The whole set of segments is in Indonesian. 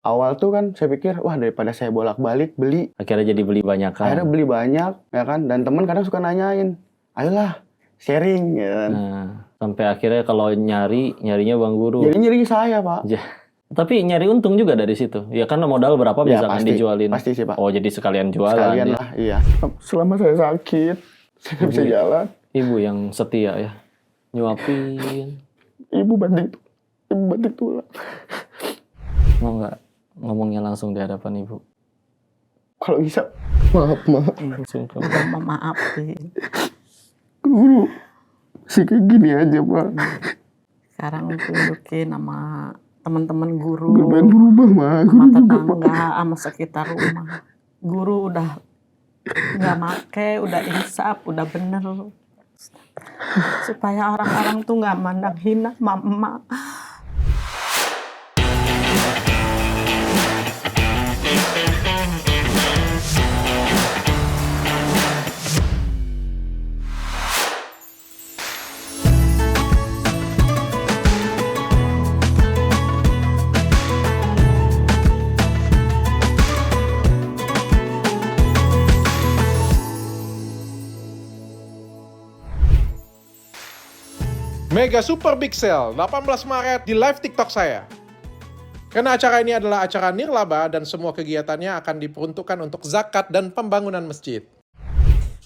Awal tuh kan saya pikir, wah daripada saya bolak-balik beli, Akhirnya jadi beli banyak akhirnya kan. beli banyak, ya kan. Dan teman kadang suka nanyain, ayolah sharing, ya kan. Nah, sampai akhirnya kalau nyarinya Bang Guru. Jadi nyari saya, Pak. Tapi nyari untung juga dari situ. Ya kan modal berapa Ya misalkan dijualin. pasti sih, Pak. Oh, jadi sekalian jualan Sekalian ya. lah, iya. Selama saya sakit, saya nggak bisa jalan. Ibu yang setia ya. Nyuapin. Ibu banting tulang. Mau nggak ngomongnya langsung di hadapan ibu? Kalau bisa, maaf. Langsung ke Maafin. Guru, sih kayak gini aja, Pak. Sekarang tunjukin sama teman-teman guru, Guru pengen berubah, mah. sama tetangga, sama sekitar rumah. Guru udah nggak make, udah insaf, udah bener. Supaya orang-orang tuh nggak mandang hina emak-emak. Mega Super Big Sale 18 Maret di live TikTok saya. Karena acara ini adalah acara nirlaba dan semua kegiatannya akan diperuntukkan untuk zakat dan pembangunan masjid.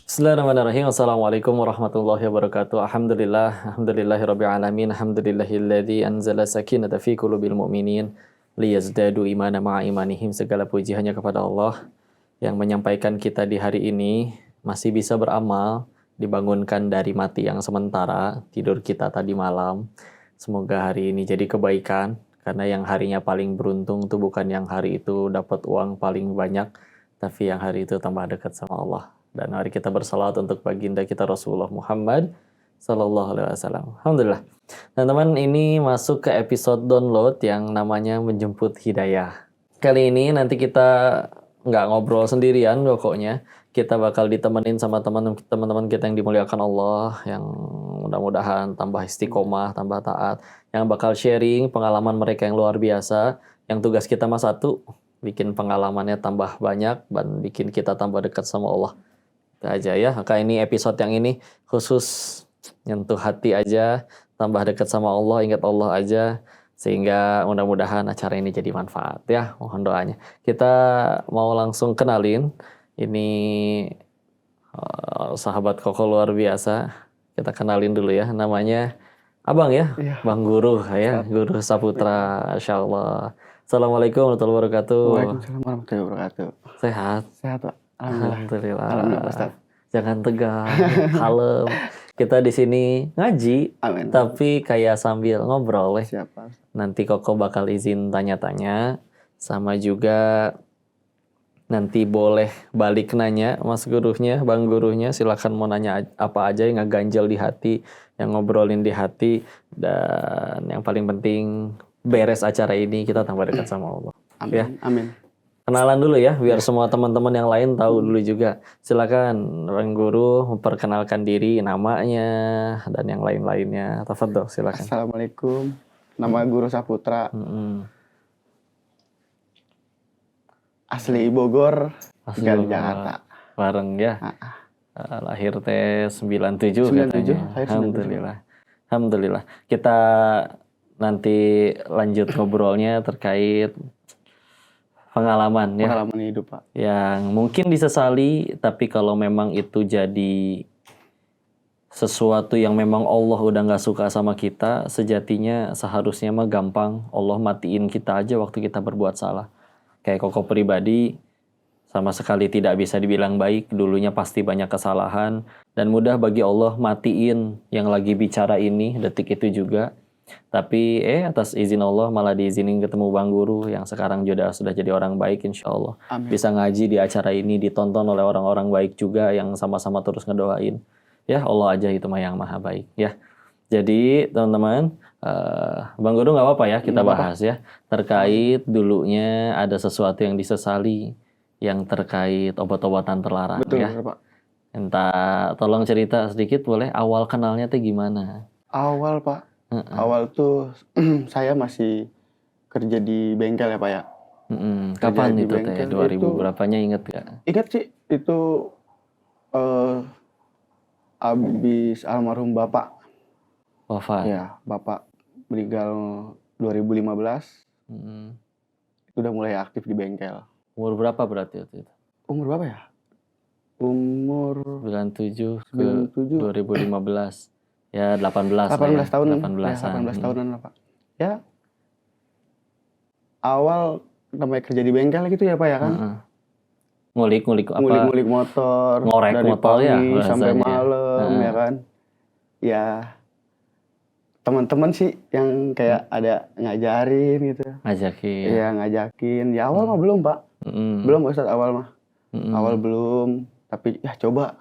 Bismillahirrahmanirrahim. Assalamualaikum warahmatullahi wabarakatuh. Alhamdulillahirabbil alamin. Alhamdulillahilladzi anzala sakinata fi qulubil mu'minin liyazdadu imana ma'a imanihim. Segala puji hanya kepada Allah yang menyampaikan kita di hari ini masih bisa beramal, dibangunkan dari mati yang sementara, tidur kita tadi malam. Semoga hari ini jadi kebaikan, karena yang harinya paling beruntung itu bukan yang hari itu dapat uang paling banyak, tapi yang hari itu tambah dekat sama Allah. Dan mari kita bersalawat untuk baginda kita Rasulullah Muhammad Sallallahu Alaihi Wasallam. Alhamdulillah. Teman-teman, ini masuk ke episode download yang namanya Menjemput Hidayah. Kali ini nanti kita nggak ngobrol sendirian pokoknya. Kita bakal ditemenin sama teman-teman kita yang dimuliakan Allah, yang mudah-mudahan tambah istiqomah, tambah taat, yang bakal sharing pengalaman mereka yang luar biasa. Yang tugas kita mah satu, bikin pengalamannya tambah banyak dan bikin kita tambah dekat sama Allah. Itu aja ya. Maka ini episode yang ini khusus nyentuh hati aja, tambah dekat sama Allah, ingat Allah aja. Sehingga mudah-mudahan acara ini jadi manfaat ya. Mohon doanya. Kita mau langsung kenalin. Ini sahabat Koko luar biasa. Kita kenalin dulu ya. Namanya Abang ya, Iya. Bang Guru ya, Guru Saputra. Insya Allah. Assalamualaikum warahmatullahi wabarakatuh. Waalaikumsalam warahmatullahi wabarakatuh. Sehat? Sehat, Pak. Alhamdulillah. Alhamdulillah, Ustaz. Jangan tegang, kalem. Kita di sini ngaji, Amin. tapi kayak sambil ngobrol ya. Siapa? Nanti Koko bakal izin tanya-tanya, sama juga nanti boleh balik nanya Mas Gurunya, Bang Gurunya, silakan mau nanya apa aja yang ngeganjel di hati, yang ngobrolin di hati, dan yang paling penting beres acara ini kita tambah dekat sama Allah. Amin. Ya. Amin. Kenalan dulu ya, biar semua teman-teman yang lain tahu dulu juga. Silakan Bang Guru memperkenalkan diri, namanya, dan yang lain-lainnya. Tafadhol, silakan. Assalamualaikum. Nama Guru Saputra. Asli Bogor, Asli tinggal di Bogor. Jakarta. Bareng ya. Lahir teh 97 97, katanya. lahir 97. Alhamdulillah. Alhamdulillah. Kita nanti lanjut ngobrolnya terkait pengalaman ya. Pengalaman hidup, Pak. Yang mungkin disesali, tapi kalau memang itu jadi sesuatu yang memang Allah udah gak suka sama kita, sejatinya seharusnya mah gampang Allah matiin kita aja waktu kita berbuat salah. Kayak Koko pribadi sama sekali tidak bisa dibilang baik, dulunya pasti banyak kesalahan, dan mudah bagi Allah matiin yang lagi bicara ini detik itu juga. Tapi atas izin Allah malah diizinin ketemu Bang Guru yang sekarang juga sudah jadi orang baik insya Allah. Amin. Bisa ngaji di acara ini, ditonton oleh orang-orang baik juga yang sama-sama terus ngedoain. Ya Allah aja itu mah yang maha baik ya. Jadi teman-teman, Bang Guru nggak apa-apa ya kita bahas ya. Terkait dulunya ada sesuatu yang disesali yang terkait obat-obatan terlarang. Betul, ya. Pak. Entah tolong cerita sedikit boleh, awal kenalnya tuh gimana? Awal, Pak. Awal tuh saya masih kerja di bengkel ya, Pak ya. Kapan Kerja di itu teh? bengkel 2000 itu. berapanya inget gak? Ingat sih itu abis almarhum bapak. Wafat. Ya, bapak meninggal 2015. Mm. Itu udah mulai aktif di bengkel. Umur berapa berarti waktu itu? Umur berapa ya? Umur 97 ke 97. 2015. Ya 18 lah 18 ya. tahun. 18-an. 18 tahunan lah, Pak. Ya. Awal namanya kerja di bengkel gitu ya, Pak ya kan? Heeh. Ngulik-ngulik apa? Ngulik-ngulik motor Ngorek dari motor ya, pagi sampai bahasanya. malam ya kan. Ya teman-teman sih yang kayak ada ngajarin gitu. Ngajakin. Iya, ngajakin. Ya awal mah belum, Pak. Mm-mm. Belum Ustaz awal mah. Mm-mm. Awal belum, tapi ya coba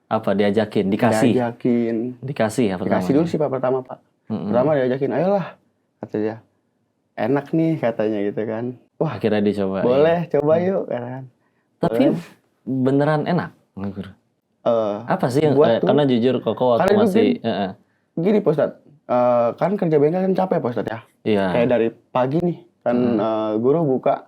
Apa diajakin? Dikasih. diajakin. Dikasih ya pertama. Dikasih dulu sih Pak pertama, Pak. Pertama diajakin, ayolah kata dia. Enak nih katanya gitu kan. Wah, Akhirnya dicoba. boleh coba yuk kan. Tapi beneran enak. Apa sih yang buat tuh- karena jujur Koko waktu Karena masih Gini Pak Ustadz, kan kerja bengkel kan capek Pak Ustadz ya. iya. Kayak dari pagi nih, kan guru buka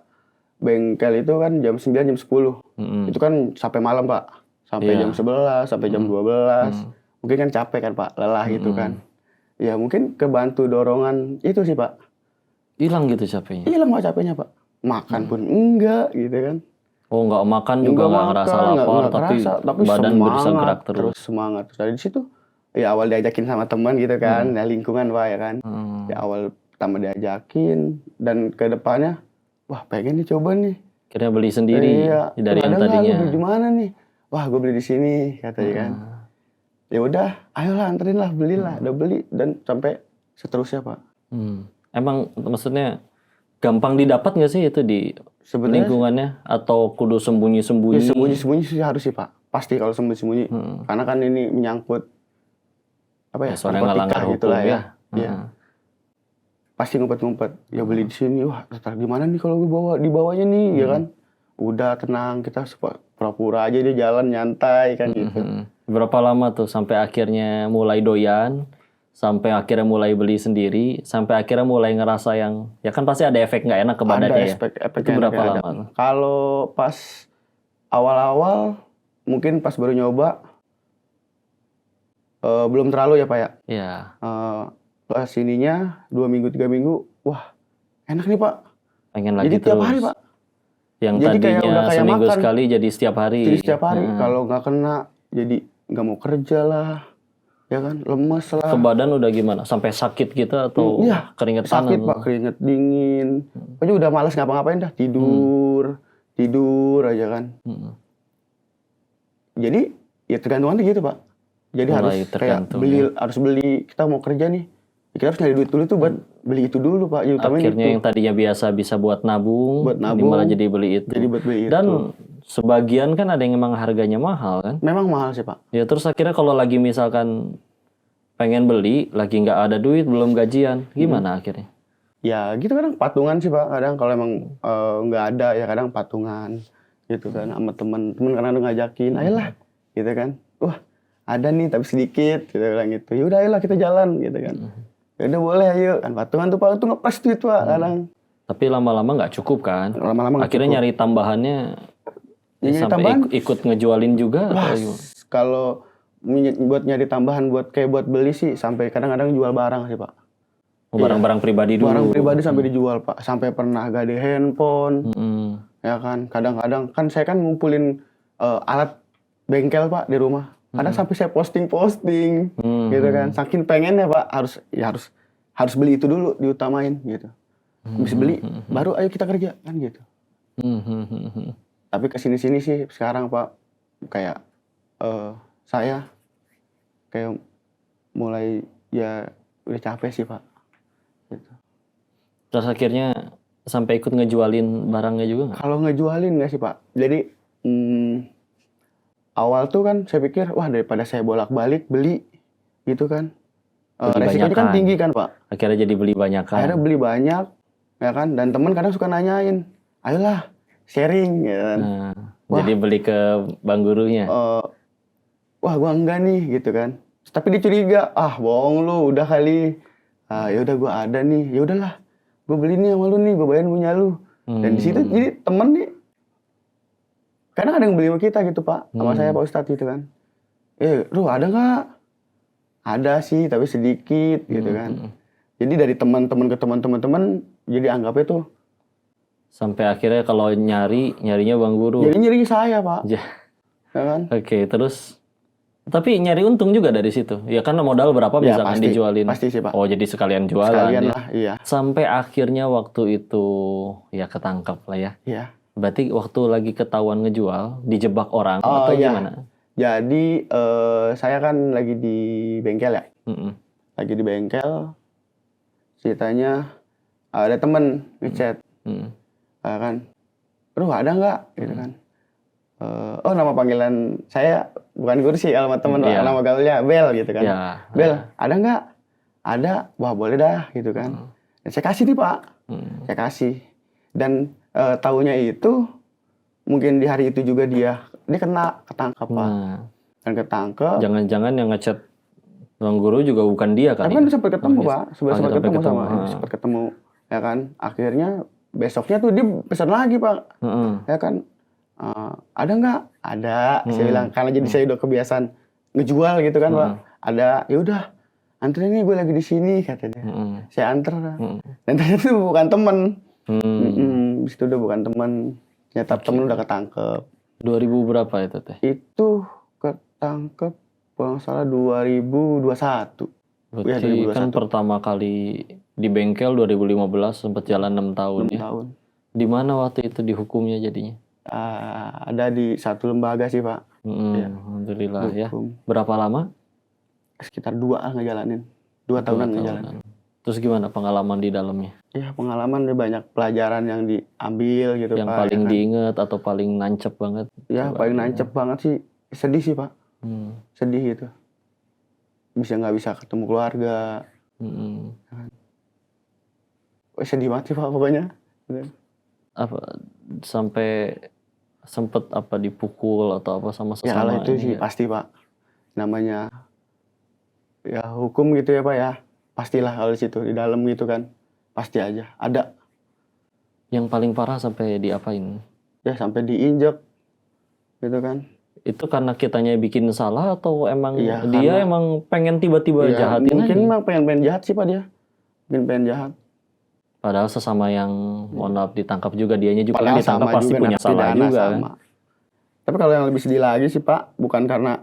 bengkel itu kan jam 9, jam 10. Mm-mm. Itu kan sampai malam Pak. Sampai Iya. jam 11, sampai jam 12. Mungkin kan capek kan Pak, lelah gitu kan. Ya mungkin kebantu dorongan itu sih Pak. Hilang gitu capeknya. Hilang Pak capeknya Pak. Makan pun enggak gitu kan. Oh, nggak makan juga nggak ngerasa lapar, tapi badan bisa gerak terus. Semangat. Terus dari situ ya awal diajakin sama teman gitu kan, ya lingkungan Pak ya kan. Ya awal pertama diajakin dan ke depannya wah pengen nih coba nih. Akhirnya beli sendiri Iya. dari yang Ada nggak, tadinya. lu beli di mana nih? Wah gue beli di sini katanya kan. Ya udah, ayolah anterin lah, belilah, udah beli dan sampai seterusnya Pak. Emang maksudnya gampang didapat nggak sih itu di Sebenarnya lingkungannya atau kudu sembunyi-sembunyi? ya sembunyi-sembunyi sih harus sih Pak. Pasti kalau sembunyi-sembunyi. Karena kan ini menyangkut apa ya? Soalnya ngelanggar narkotika hukum gitulah ya. Iya. Pasti ngumpet-ngumpet. Ya beli di sini. Wah, ntar gimana nih kalau dibawanya nih, ya kan? Udah tenang, kita pura-pura aja dia jalan nyantai kan gitu. Berapa lama tuh sampai akhirnya mulai doyan, sampai akhirnya mulai beli sendiri, sampai akhirnya mulai ngerasa yang ya kan pasti ada efek nggak enak ke badannya ya. efek Itu berapa yang ada. lama tuh? Kalau pas awal-awal mungkin pas baru nyoba belum terlalu ya Pak ya. Iya. Pas ininya 2 minggu 3 minggu, wah enak nih Pak. Pengen lagi Jadi terus. tiap hari Pak. Yang Jadi kayak tadinya udah kayak seminggu makan. sekali jadi setiap hari. Jadi setiap hari kalau nggak kena jadi nggak mau kerja lah, ya kan lemes lah. Ke badan udah gimana? Sampai sakit gitu atau Iya, keringetan? sakit Pak, keringet dingin. Pokoknya udah malas ngapa-ngapain dah, tidur aja kan. Jadi ya tergantungan tuh gitu Pak. Jadi Mulai harus kayak tergantung, harus beli, kita mau kerja nih. Kita harus nyari duit dulu tuh buat beli itu dulu Pak. Jadi utamain Akhirnya itu. yang tadinya biasa bisa buat nabung, ini malah jadi beli itu. Jadi buat beli itu. Dan sebagian kan ada yang emang harganya mahal kan. Memang mahal sih Pak. Ya terus akhirnya kalau lagi misalkan pengen beli, lagi nggak ada duit, belum gajian, gimana akhirnya? Ya gitu kadang patungan sih Pak. Kadang kalau emang nggak ada ya kadang patungan gitu kan sama temen kadang ngajakin, ayolah gitu kan. Wah ada nih tapi sedikit gitu bilang gitu. Ya udah ayolah kita jalan gitu kan. Ya udah boleh ayo kan patungan tuh Pak, itu ngepres duit Pak kadang. Tapi lama-lama nggak cukup kan? Lama-lama nggak Akhirnya cukup. nyari tambahannya Nyari sampai tambahan? ikut ngejualin juga Wah, atau gimana? kalau buat nyari tambahan buat beli sih sampai kadang-kadang jual barang sih Pak. Barang-barang pribadi dulu. Barang pribadi sampai dijual Pak. Sampai pernah gade handphone. Ya kan, kadang-kadang kan saya kan ngumpulin alat bengkel Pak di rumah. Kadang sampai saya posting gitu kan. Saking pengennya Pak, harus beli itu dulu, diutamain gitu. Habis beli, baru ayo kita kerja kan gitu. Tapi kesini-sini sih sekarang Pak, kayak saya kayak mulai ya udah capek sih Pak. Gitu. Terus akhirnya sampai ikut ngejualin barangnya juga nggak? Kalau ngejualin nggak sih Pak? Jadi awal tuh kan saya pikir wah daripada saya bolak-balik beli gitu kan, resikonya kan tinggi kan Pak. Akhirnya jadi beli banyakan. Akhirnya beli banyak ya kan, dan teman kadang suka nanyain, ayolah sharing ya kan. Jadi beli ke bang gurunya. Wah gua enggak nih gitu kan. Tapi dia curiga, bohong lu udah kali. Ya udah gua ada nih, ya udahlah, gua beli nih sama lu nih, gua bayarin punya lu. Dan di situ jadi temen nih, kadang ada yang beli sama kita gitu Pak, sama saya Pak Ustadz gitu kan. Lu ada nggak? Ada sih, tapi sedikit gitu kan. Jadi dari teman-teman ke teman-teman, jadi anggapnya tuh. Sampai akhirnya kalau nyarinya Bang Guru. Jadi nyari saya Pak. Ya kan? Oke, terus tapi nyari untung juga dari situ. Ya kan modal berapa misalkan pasti, dijualin. Pasti sih Pak. Oh, jadi sekalian jualan. Sekalian ya. lah, iya. Sampai akhirnya waktu itu ya ketangkap lah ya. Iya. Berarti waktu lagi ketahuan ngejual, dijebak orang atau gimana? Jadi saya kan lagi di bengkel ya. Lagi di bengkel. Ceritanya ada temen ngechat. Kan, "Lu ada nggak?" gitu kan. Nama panggilan saya bukan Guru sih, alamat temen, nama gaulnya Bel gitu kan. Bel, ada nggak? Ada. Wah, boleh dah gitu kan. Dan saya kasih nih Pak. Saya kasih. Dan taunya itu mungkin di hari itu juga dia ketangkap Pak. Dan ketangkep. Jangan-jangan yang ngechat Bang Guru juga bukan dia kan? Tapi kan sempat ketemu Pak. Sempat ketemu sama. Sempat ketemu. Ya kan. Akhirnya besoknya tuh dia pesan lagi Pak. Ya kan. Ada nggak? Ada. Saya bilang karena jadi saya udah kebiasaan ngejual gitu kan Pak. Ada. Ya udah. Anterin nih, gue lagi di sini katanya. Saya anter. Dan ternyata itu bukan temen. Di situ udah bukan temen. Ternyata temen udah ketangkep. 2000 berapa itu teh? Itu ketangkep kalau nggak salah 2021. Berarti kan pertama kali di bengkel 2015 sempat jalan 6 tahun 6 ya. tahun. Di mana waktu itu dihukumnya jadinya? Ada di satu lembaga sih Pak. Alhamdulillah ya. Hukum. Berapa lama? Sekitar 2 ngejalanin. 2 tahunan ngejalanin. Terus gimana pengalaman di dalamnya? Ya pengalaman banyak pelajaran yang diambil gitu yang Pak. Yang paling ya kan? diinget atau paling nancep banget? Ya paling nancep banget sih. Sedih sih Pak. Sedih gitu. Nggak bisa ketemu keluarga. Sedih banget sih Pak pokoknya. Apa sampai sempet apa dipukul atau apa sama sesama? Ya kalau itu sih pasti Pak. Namanya ya hukum gitu ya Pak ya. Pastilah kalau di situ di dalam gitu kan. Pasti aja ada. Yang paling parah sampai diapain? Ya sampai diinjek gitu kan. Itu karena kitanya bikin salah atau emang dia emang pengen tiba-tiba jahatin mungkin aja? Mungkin pengen jahat sih Pak dia. Mungkin pengen jahat. Padahal sesama yang mohon maaf ditangkap juga, dianya juga kan ditangkap pasti punya salah juga kan. Tapi kalau yang lebih sedih lagi sih Pak, bukan karena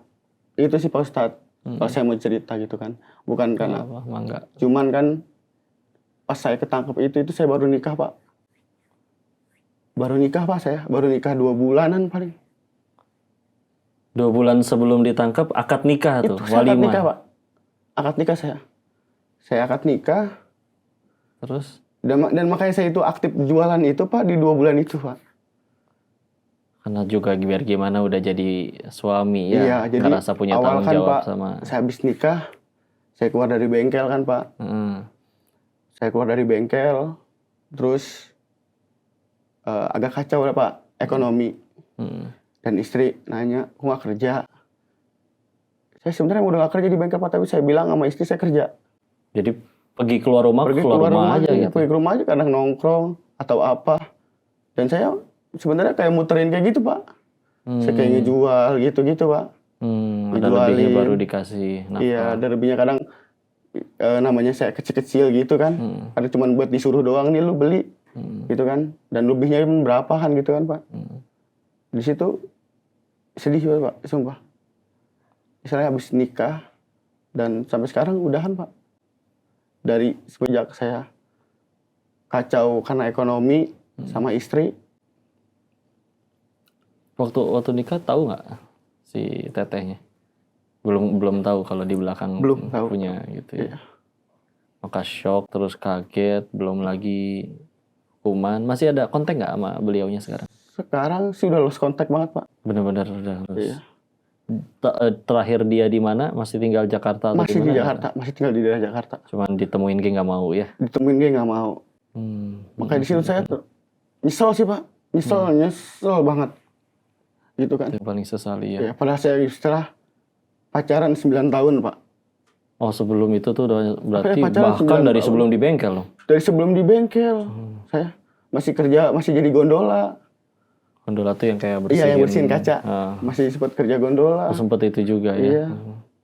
itu sih Pak Ustadz. Kalau saya mau cerita gitu kan. Bukan karena enggak. Cuman kan pas saya ketangkep itu saya baru nikah Pak. Baru nikah Pak saya. Baru nikah 2 bulanan paling. 2 bulan sebelum ditangkap akad nikah tuh, walimah. Akad nikah Pak. Akad nikah saya. Saya akad nikah. Terus? Dan makanya saya itu aktif jualan itu Pak di 2 bulan itu Pak. Karena juga biar gimana udah jadi suami ya. Iya, jadi ngerasa punya tanggung jawab Pak, sama. Saya habis nikah, saya keluar dari bengkel kan Pak. Saya keluar dari bengkel, terus agak kacau lah Pak ekonomi. Dan istri nanya, "Aku nggak kerja?" Saya sebenarnya udah nggak kerja di bengkel Pak, tapi saya bilang sama istri saya kerja. Jadi pergi keluar rumah aja gitu. Pergi ke rumah aja, kadang nongkrong atau apa. Dan saya sebenarnya kayak muterin kayak gitu Pak. Saya kayak ngejual gitu Pak. Ada lebihnya baru dikasih nafkah. Iya, ada lebihnya kadang namanya saya kecil-kecil gitu kan. Ada cuma buat disuruh doang nih lu beli. Gitu kan. Dan lebihnya berapa kan gitu kan Pak. Di situ sedih banget Pak, sumpah. Misalnya habis nikah dan sampai sekarang udahan Pak. Dari semenjak saya kacau karena ekonomi sama istri. Waktu nikah tahu nggak si tetehnya? Belum tahu kalau di belakang belum tahu punya gitu ya. Iya. Maka shock terus kaget, belum lagi hukuman. Masih ada kontak nggak sama beliaunya sekarang? Sekarang sih udah lost kontak banget Pak. Benar-benar udah lost. Iya. Terakhir dia di mana? Masih tinggal Jakarta? Masih di Jakarta, masih tinggal di daerah Jakarta. Cuman ditemuin dia nggak mau ya? Ditemuin dia nggak mau. Makanya di situ saya tuh nyesel sih Pak, nyesel banget. Gitu kan. Yang paling sesali ya. Padahal saya setelah pacaran 9 tahun Pak. Oh sebelum itu tuh udah berarti bahkan dari sebelum di bengkel loh? Dari sebelum di bengkel. Saya masih kerja, masih jadi gondola. Gondola tuh yang kayak bersihin. Iya, yang bersihin kaca. Ah. Masih sempat kerja gondola. Oh, sempat itu juga ya. Iya.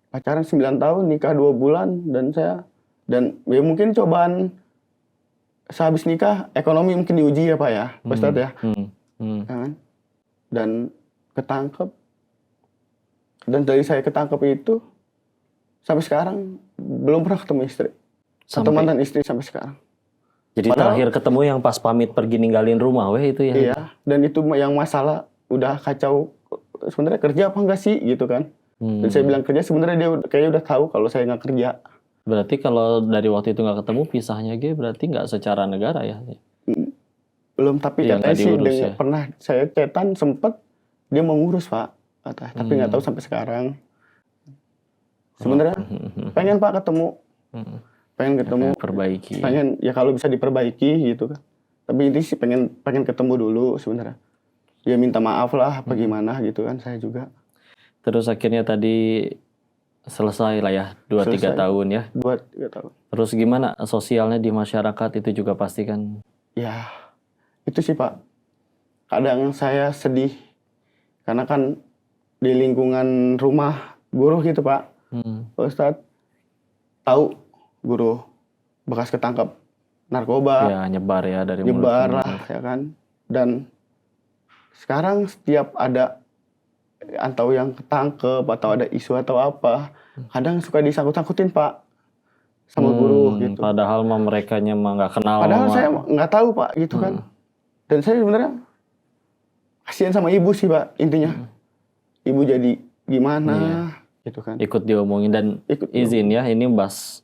Pacaran 9 tahun, nikah 2 bulan, dan ya mungkin cobaan sehabis nikah ekonomi mungkin diuji ya Pak ya, Pak Ustadz ya. Ya kan? Dan ketangkep. Dan dari saya ketangkep itu sampai sekarang belum pernah ketemu istri. Atau mantan istri sampai sekarang. Jadi terakhir ketemu yang pas pamit pergi ninggalin rumah itu ya. Iya, dan itu yang masalah udah kacau. Sebenarnya kerja apa enggak sih gitu kan. Dan saya bilang kerja, sebenarnya dia kayaknya udah tahu kalau saya nggak kerja. Berarti kalau dari waktu itu nggak ketemu, pisahnya berarti nggak secara negara ya? Belum, tapi Iya, katanya sih diurus, ya. pernah saya cetan sempet dia mau ngurus Pak. Tapi nggak tahu sampai sekarang. Sebenarnya pengen Pak ketemu. Pengen ketemu. Perbaiki. Pengen ya kalau bisa diperbaiki gitu kan. Tapi ini sih pengen ketemu dulu sebenarnya. Ya minta maaf lah apa gimana gitu kan saya juga. Terus akhirnya tadi selesai lah ya 2-3 tahun ya. 2-3 tahun. Terus gimana sosialnya di masyarakat itu juga pasti kan? Ya itu sih Pak. Kadang saya sedih karena kan di lingkungan rumah guru gitu Pak. Pak Ustadz tahu guru bekas ketangkep narkoba. Ya nyebar ya dari nyebar mulut. lah ya kan. Dan sekarang setiap ada atau yang ketangkep atau ada isu atau apa, kadang suka disangkut-sangkutin Pak sama guru gitu. Padahal mah merekanya mah nggak kenal. Padahal saya nggak tahu Pak gitu kan. Dan saya sebenarnya kasihan sama ibu sih Pak intinya. Ibu jadi gimana gitu kan. Ikut diomongin dan izin ya, ini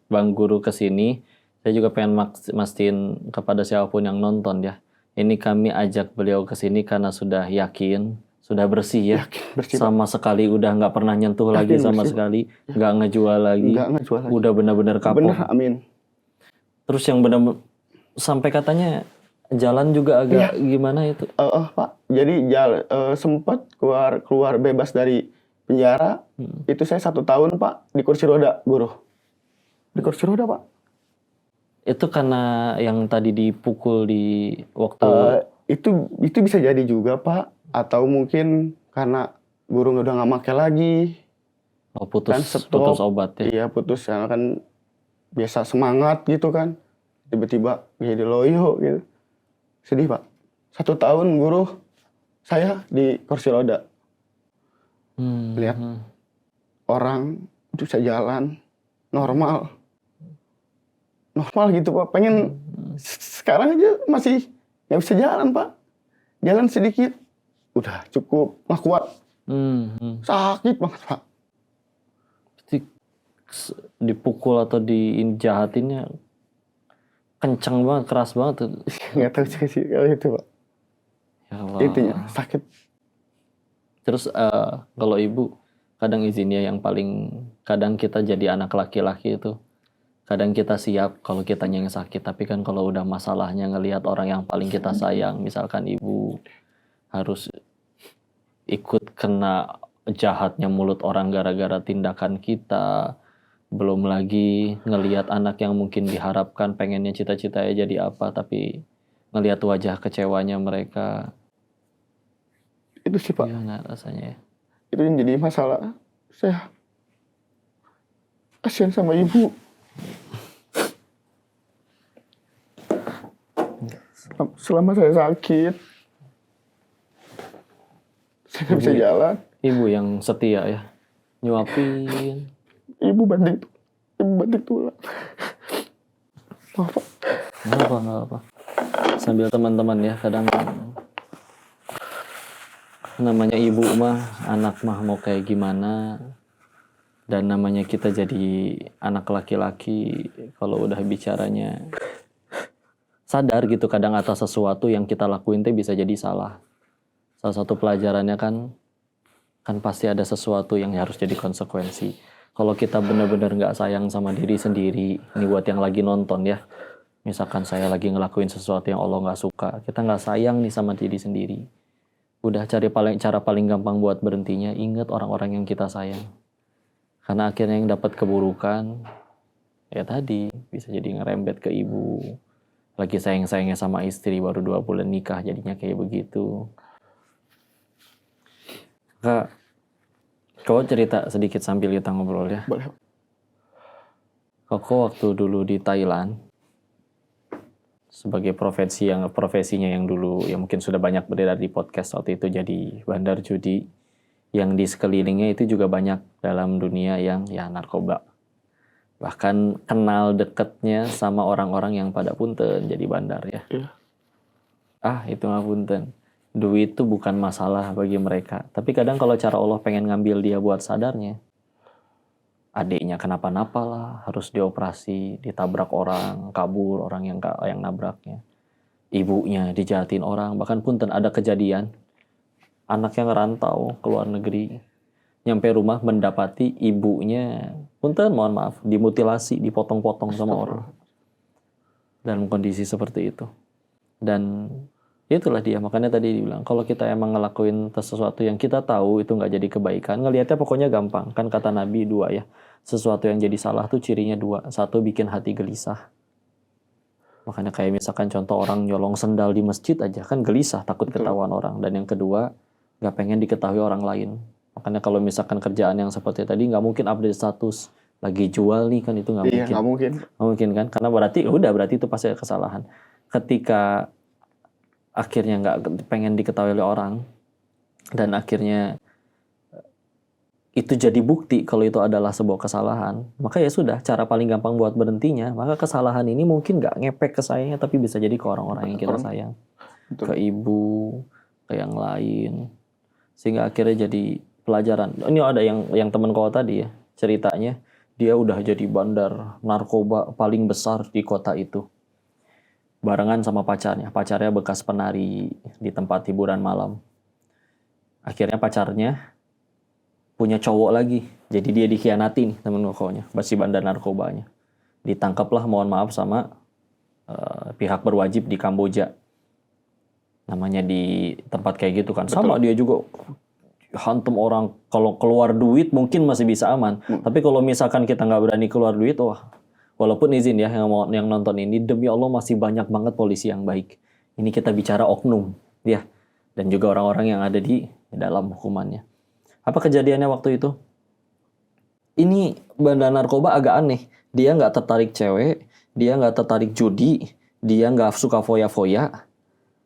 Bang Guru kesini, saya juga pengen mastiin kepada siapapun yang nonton ya. Ini kami ajak beliau kesini karena sudah yakin, sudah bersih ya. Bersih, sama sekali udah nggak pernah nyentuh lagi sama sekali, nggak ngejual lagi. Udah benar-benar kapok. Bener, amin. Terus yang benar sampai katanya jalan juga agak gimana itu? Pak, jadi sempat keluar bebas dari penjara. Itu saya 1 tahun Pak di kursi roda guru. Di kursi roda Pak. Itu karena yang tadi dipukul di waktu itu bisa jadi juga Pak, atau mungkin karena guru udah nggak make lagi. Oh, putus obat ya. Iya putus karena kan biasa semangat gitu kan, tiba-tiba jadi loyo gitu. Sedih Pak. 1 tahun guru saya di kursi roda. Lihat orang bisa jalan normal gitu Pak. Pengen sekarang aja masih nggak bisa jalan Pak. Jalan sedikit udah cukup nggak kuat. Sakit banget Pak. Dipukul atau dijahatinnya kencang banget, keras banget. Nggak tahu sih kalau itu Pak. Ya Allah. Intinya sakit. Terus kalau ibu kadang izinnya yang paling kadang kita jadi anak laki-laki itu kadang kita siap kalau kitanya yang sakit, tapi kan kalau udah masalahnya ngelihat orang yang paling kita sayang, misalkan ibu harus ikut kena jahatnya mulut orang gara-gara tindakan kita, belum lagi ngelihat anak yang mungkin diharapkan pengennya cita-citanya jadi apa, tapi ngelihat wajah kecewanya mereka. Itu sih Pak. Gimana rasanya ya? Itu yang jadi masalah. Saya kasihan sama ibu. Selama saya sakit, saya nggak bisa jalan. Ibu yang setia ya, nyuapin. Ibu banting tulang. Maaf Pak. Nggak apa. Sambil teman-teman ya, kadang namanya ibu mah, anak mah mau kayak gimana. Dan namanya kita jadi anak laki-laki, kalau udah bicaranya sadar gitu kadang atas sesuatu yang kita lakuin teh bisa jadi salah. Salah satu pelajarannya kan pasti ada sesuatu yang harus jadi konsekuensi. Kalau kita benar-benar nggak sayang sama diri sendiri, ini buat yang lagi nonton ya. Misalkan saya lagi ngelakuin sesuatu yang Allah nggak suka, kita nggak sayang nih sama diri sendiri. Udah cara paling gampang buat berhentinya, ingat orang-orang yang kita sayang. Karena akhirnya yang dapat keburukan, ya tadi bisa jadi ngerembet ke ibu, Lagi sayang-sayangnya sama istri, baru 2 bulan nikah jadinya kayak begitu. Kak, kau cerita sedikit sambil kita ngobrol ya. Boleh. Koko waktu dulu di Thailand sebagai profesinya yang dulu ya mungkin sudah banyak beredar di podcast waktu itu jadi bandar judi, yang di sekelilingnya itu juga banyak dalam dunia yang ya narkoba. Bahkan kenal deketnya sama orang-orang yang pada punten jadi bandar ya. Iya. Itu mah punten. Duit itu bukan masalah bagi mereka. Tapi kadang kalau cara Allah pengen ngambil dia buat sadarnya, adiknya kenapa-napa lah, harus dioperasi, ditabrak orang, kabur orang yang nabraknya. Ibunya dijahatin orang, bahkan punten ada kejadian anaknya ngerantau ke luar negeri. Nyampe rumah mendapati ibunya, punten mohon maaf, dimutilasi, dipotong-potong sama orang. Dalam kondisi seperti itu. Dan itulah dia, makanya tadi dibilang, kalau kita emang ngelakuin sesuatu yang kita tahu itu nggak jadi kebaikan, ngelihatnya pokoknya gampang. Kan kata Nabi 2 ya, sesuatu yang jadi salah tuh cirinya 2. 1, bikin hati gelisah. Makanya kayak misalkan contoh orang nyolong sendal di masjid aja, kan gelisah, takut ketahuan orang. Dan yang kedua, nggak pengen diketahui orang lain. Makanya kalau misalkan kerjaan yang seperti tadi nggak mungkin update status lagi jual nih, kan itu nggak mungkin. Iya, nggak mungkin. Nggak mungkin kan? Karena berarti itu pasti ada kesalahan. Ketika akhirnya nggak pengen diketahui oleh orang dan akhirnya itu jadi bukti kalau itu adalah sebuah kesalahan, maka ya sudah, cara paling gampang buat berhentinya, maka kesalahan ini mungkin nggak ngepek ke sayanya, tapi bisa jadi ke orang-orang yang kita sayang. Betul. Ke ibu, ke yang lain, sehingga akhirnya jadi pelajaran. Ini ada yang teman kau tadi ya, ceritanya dia udah jadi bandar narkoba paling besar di kota itu, barengan sama pacarnya bekas penari di tempat hiburan malam. Akhirnya pacarnya punya cowok lagi, jadi dia dikhianati nih temen kokonya, si bandar narkobanya. Ditangkaplah mohon maaf sama pihak berwajib di Kamboja, namanya di tempat kayak gitu kan. Betul. Sama dia juga hantem orang, kalau keluar duit mungkin masih bisa aman. Tapi kalau misalkan kita nggak berani keluar duit, walaupun izin ya yang nonton ini, demi Allah masih banyak banget polisi yang baik. Ini kita bicara oknum ya, dan juga orang-orang yang ada di dalam hukumannya. Apa kejadiannya waktu itu? Ini bandar narkoba agak aneh. Dia nggak tertarik cewek, dia nggak tertarik judi, dia nggak suka foya-foya,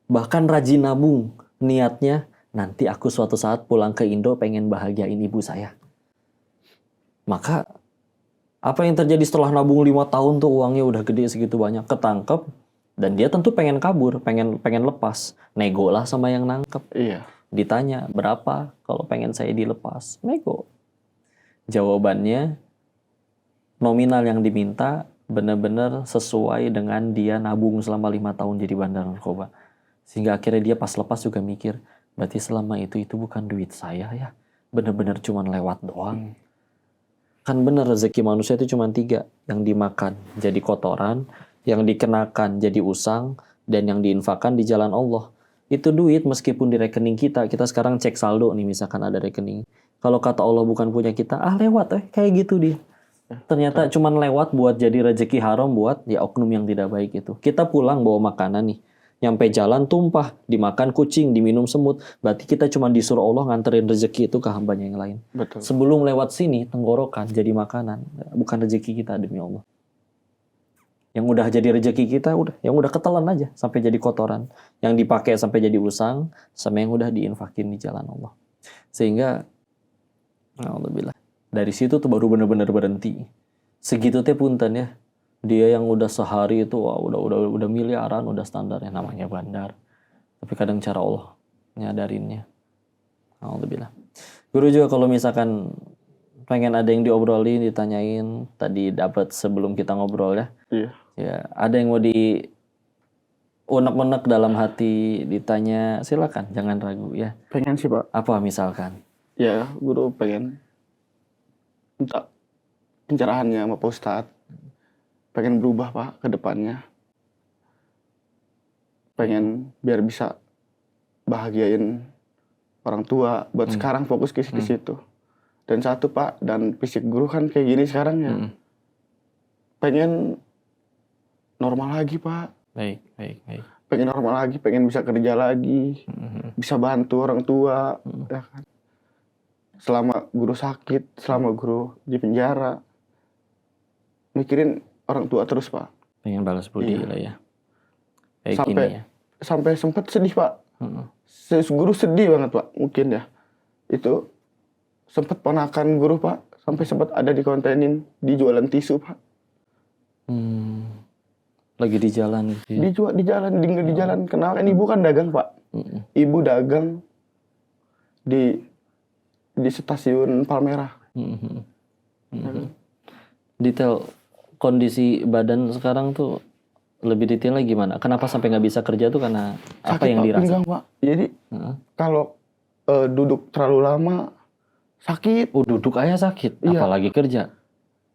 bahkan rajin nabung. Niatnya, nanti aku suatu saat pulang ke Indo pengen bahagiain ibu saya. Maka apa yang terjadi setelah nabung 5 tahun tuh uangnya udah gede segitu banyak, ketangkep, dan dia tentu pengen kabur, pengen lepas. Nego lah sama yang nangkep. Iya. Ditanya, berapa kalau pengen saya dilepas? Nego. Jawabannya, nominal yang diminta benar-benar sesuai dengan dia nabung selama 5 tahun jadi bandar narkoba. Sehingga akhirnya dia pas lepas juga mikir, berarti selama itu bukan duit saya ya, benar-benar cuma lewat doang. Kan benar, rezeki manusia itu cuma 3, yang dimakan jadi kotoran, yang dikenakan jadi usang, dan yang diinfakkan di jalan Allah. Itu duit meskipun di rekening kita sekarang cek saldo nih, misalkan ada rekening. Kalau kata Allah bukan punya kita, lewat kayak gitu dia. Ternyata cuma lewat buat jadi rezeki haram buat ya oknum yang tidak baik itu. Kita pulang bawa makanan nih, nyampe jalan tumpah, dimakan kucing, diminum semut. Berarti kita cuma disuruh Allah nganterin rezeki itu ke hambanya yang lain. Betul. Sebelum lewat sini, tenggorokan jadi makanan. Bukan rezeki kita demi Allah. Yang udah jadi rezeki kita, yang udah ketelan aja sampai jadi kotoran. Yang dipakai sampai jadi usang, sama yang udah diinfakin di jalan Allah. Sehingga, alhamdulillah, dari situ tuh baru benar-benar berhenti. Segitu teh punten ya. Dia yang udah sehari itu udah miliaran, udah standarnya, namanya bandar. Tapi kadang cara Allah nyadarinnya. Alhamdulillah. Guru juga kalau misalkan pengen ada yang diobrolin, ditanyain, tadi dapat sebelum kita ngobrol ya. Iya. Ya, ada yang mau di unek-unek dalam hati ditanya, silakan, jangan ragu ya. Pengen sih Pak. Apa misalkan? Ya, guru pengen minta pencerahannya sama Pak Ustadz. Pengen berubah Pak ke depannya. Pengen biar bisa bahagiain orang tua. Buat sekarang fokus ke situ. Dan satu Pak, dan fisik guru kan kayak gini sekarang ya. Pengen normal lagi Pak. Baik. Pengen normal lagi, pengen bisa kerja lagi, bisa bantu orang tua, ya kan. Selama guru sakit, selama guru di penjara, mikirin orang tua terus Pak. Pengen balas budi Iya. lah ya. Kayak Sampai gini ya. sampai sempat sedih Pak. Guru sedih banget Pak, mungkin ya. Itu sempat ponakan guru Pak, sampai sempat ada di kontenin di jualan tisu Pak. Lagi di jalan gitu ya. Di jalan. Kenal kan ibu kan dagang Pak. Ibu dagang di stasiun Palmerah. Detail kondisi badan sekarang tuh lebih detailnya gimana? Kenapa sampai nggak bisa kerja tuh karena apa Sakit yang Pak, dirasa? pinggang Pak. Jadi kalau duduk terlalu lama sakit, Duduk aja sakit, Iya. apalagi kerja.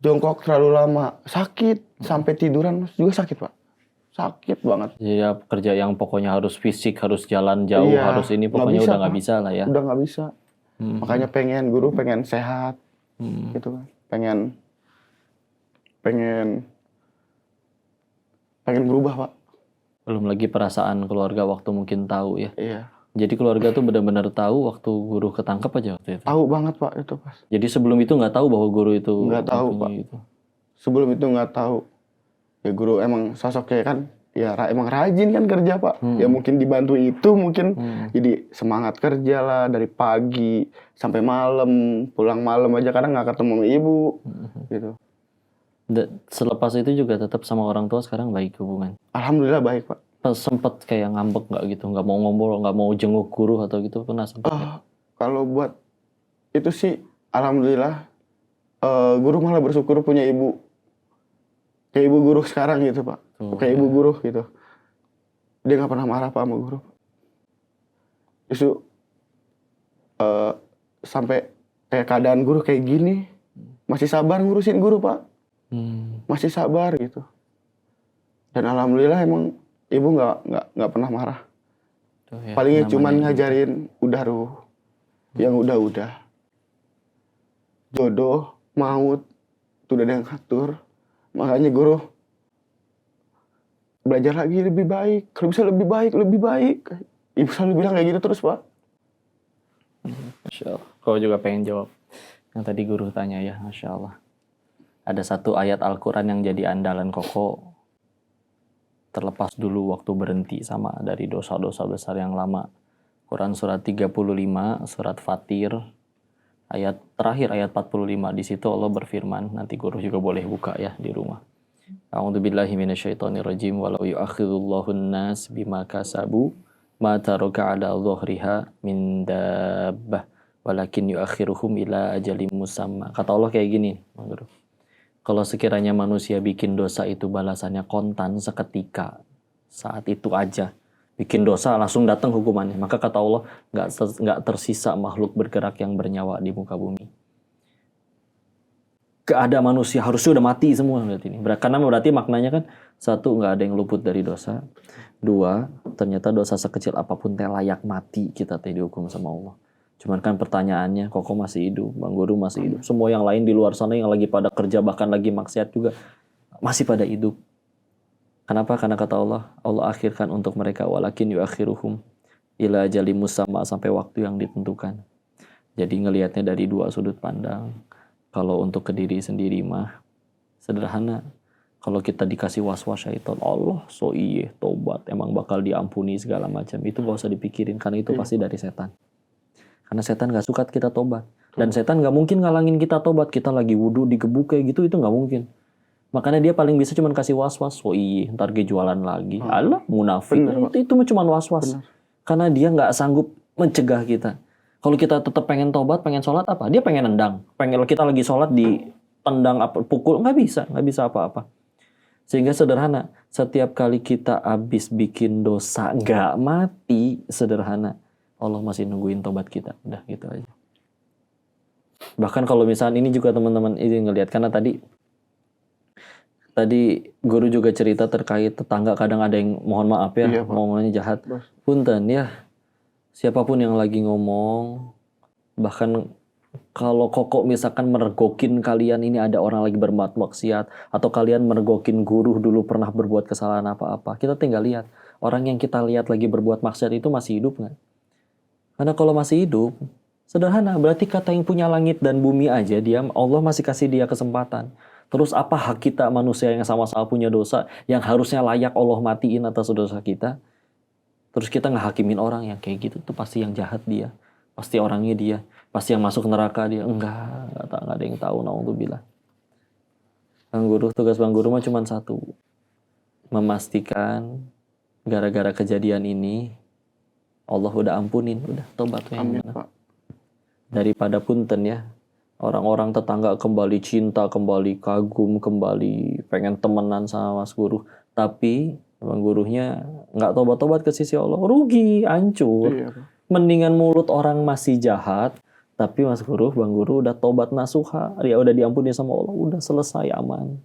jongkok terlalu lama sakit, sampai tiduran juga sakit Pak. Sakit banget. Ya kerja yang pokoknya harus fisik, harus jalan jauh, Iya, harus ini nggak pokoknya bisa, udah nggak Pak. bisa lah ya. Udah nggak bisa. Makanya guru pengen sehat, gitu kan. Pengen berubah Pak. Belum lagi perasaan keluarga waktu mungkin tahu ya. Iya. Jadi keluarga tuh benar-benar tahu waktu guru ketangkep aja waktu itu. Tahu banget Pak itu pas. Jadi sebelum itu nggak tahu bahwa guru itu Nggak tahu, mempunyai Pak. itu. Sebelum itu nggak tahu. Ya guru emang sosoknya kan, ya emang rajin kan kerja Pak. Ya mungkin dibantu itu mungkin jadi semangat kerja lah dari pagi sampai malam, pulang malam aja kadang nggak ketemu sama ibu, gitu. Selepas itu juga tetap sama orang tua sekarang baik hubungan. Alhamdulillah baik Pak. Sempet kayak ngambek nggak gitu, nggak mau ngobrol, nggak mau jenguk guru atau gitu pernah sempet ya? Kalau buat itu sih, alhamdulillah guru malah bersyukur punya ibu. Kayak ibu guru sekarang gitu Pak. Kayak ibu guru gitu. Dia nggak pernah marah Pak sama guru. Justru sampai kayak keadaan guru kayak gini, masih sabar ngurusin guru Pak. Masih sabar gitu. Dan alhamdulillah emang ibu nggak pernah marah. Tuh ya, Palingnya namanya cuman gitu. ngajarin udah ruh, yang udah. Jodoh, maut, itu udah ada yang ngatur. Makanya guru belajar lagi lebih baik. Kalau bisa lebih baik. Ibu selalu bilang kayak gitu terus Pak. Masya Allah. Kau juga pengen jawab yang tadi guru tanya ya, Masya Allah. Ada satu ayat Al-Quran yang jadi andalan Koko. Terlepas dulu waktu berhenti sama dari dosa-dosa besar yang lama. Quran surat 35, surat Fatir, ayat terakhir ayat 45. Di situ Allah berfirman, nanti guru juga boleh buka ya di rumah. A'udzubillahi minasyaitonirrajim, walau yu'akhidullahu an-nas bima kasabu ma taraka 'ala dhuhriha min dabbah walakin yu'akhiruhum ila ajalim musamma. Kata Allah kayak gini, Bang Guru. Kalau sekiranya manusia bikin dosa itu balasannya kontan seketika, saat itu aja. Bikin dosa langsung datang hukumannya. Maka kata Allah, nggak tersisa makhluk bergerak yang bernyawa di muka bumi. Keadaan manusia harusnya udah mati semua berarti ini. Karena berarti maknanya kan, satu, nggak ada yang luput dari dosa. Dua, ternyata dosa sekecil apapun teh layak mati kita teh dihukum sama Allah. Cuman kan pertanyaannya, Koko masih hidup, Bang Guru masih hidup. Semua yang lain di luar sana yang lagi pada kerja, bahkan lagi maksiat juga, masih pada hidup. Kenapa? Karena kata Allah, Allah akhirkan untuk mereka, walakin yuakhiruhum ila ajalim musamma, sampai waktu yang ditentukan. Jadi ngelihatnya dari dua sudut pandang. Kalau untuk ke diri sendiri mah sederhana. Kalau kita dikasih was-was syaitan, Allah so iye, tobat, emang bakal diampuni segala macam. Itu gak usah dipikirin, karena itu pasti dari setan. Karena setan gak suka kita tobat. Dan setan gak mungkin ngalangin kita tobat. Kita lagi wudhu, digebuk kayak gitu, itu gak mungkin. Makanya dia paling bisa cuma kasih was-was. Oh iya, ntar gue jualan lagi. Alah, munafik. Itu cuma was-was. Karena dia gak sanggup mencegah kita. Kalau kita tetap pengen tobat, pengen sholat apa? Dia pengen nendang. Pengen kita lagi sholat ditendang, pukul. Gak bisa apa-apa. Sehingga sederhana. Setiap kali kita habis bikin dosa gak mati, sederhana. Allah masih nungguin tobat kita. Udah gitu aja. Bahkan kalau misalnya ini juga teman-teman ini ngelihat, karena tadi guru juga cerita terkait tetangga kadang ada yang mohon maaf ya, Iya, Pak. ngomongnya jahat. Punten ya, siapapun yang lagi ngomong, bahkan Kalau koko misalkan mergokin kalian ini ada orang lagi berbuat maksiat, atau kalian mergokin guru dulu pernah berbuat kesalahan apa-apa, kita tinggal lihat orang yang kita lihat lagi berbuat maksiat itu masih hidup nggak? Karena kalau masih hidup, sederhana, berarti kata yang punya langit dan bumi aja Allah masih kasih dia kesempatan. Terus apa hak kita manusia yang sama-sama punya dosa yang harusnya layak Allah matiin atas dosa kita? Terus kita ngehakimin orang yang kayak gitu tuh pasti yang jahat dia, pasti orangnya dia, pasti yang masuk neraka dia. Enggak ada yang tahu, naudzubillah. Tugas Bang Guru mah cuma satu, memastikan gara-gara kejadian ini Allah udah ampunin, udah tobat yang Amin, mana. Pak. Daripada punten ya, orang-orang tetangga kembali cinta, kembali kagum, kembali pengen temenan sama Mas Guru, tapi Bang Gurunya nggak tobat-tobat ke sisi Allah, rugi, hancur. Iya, Pak. Mendingan mulut orang masih jahat, tapi Bang Guru udah tobat nasuha, ya udah diampuni sama Allah, udah selesai, aman.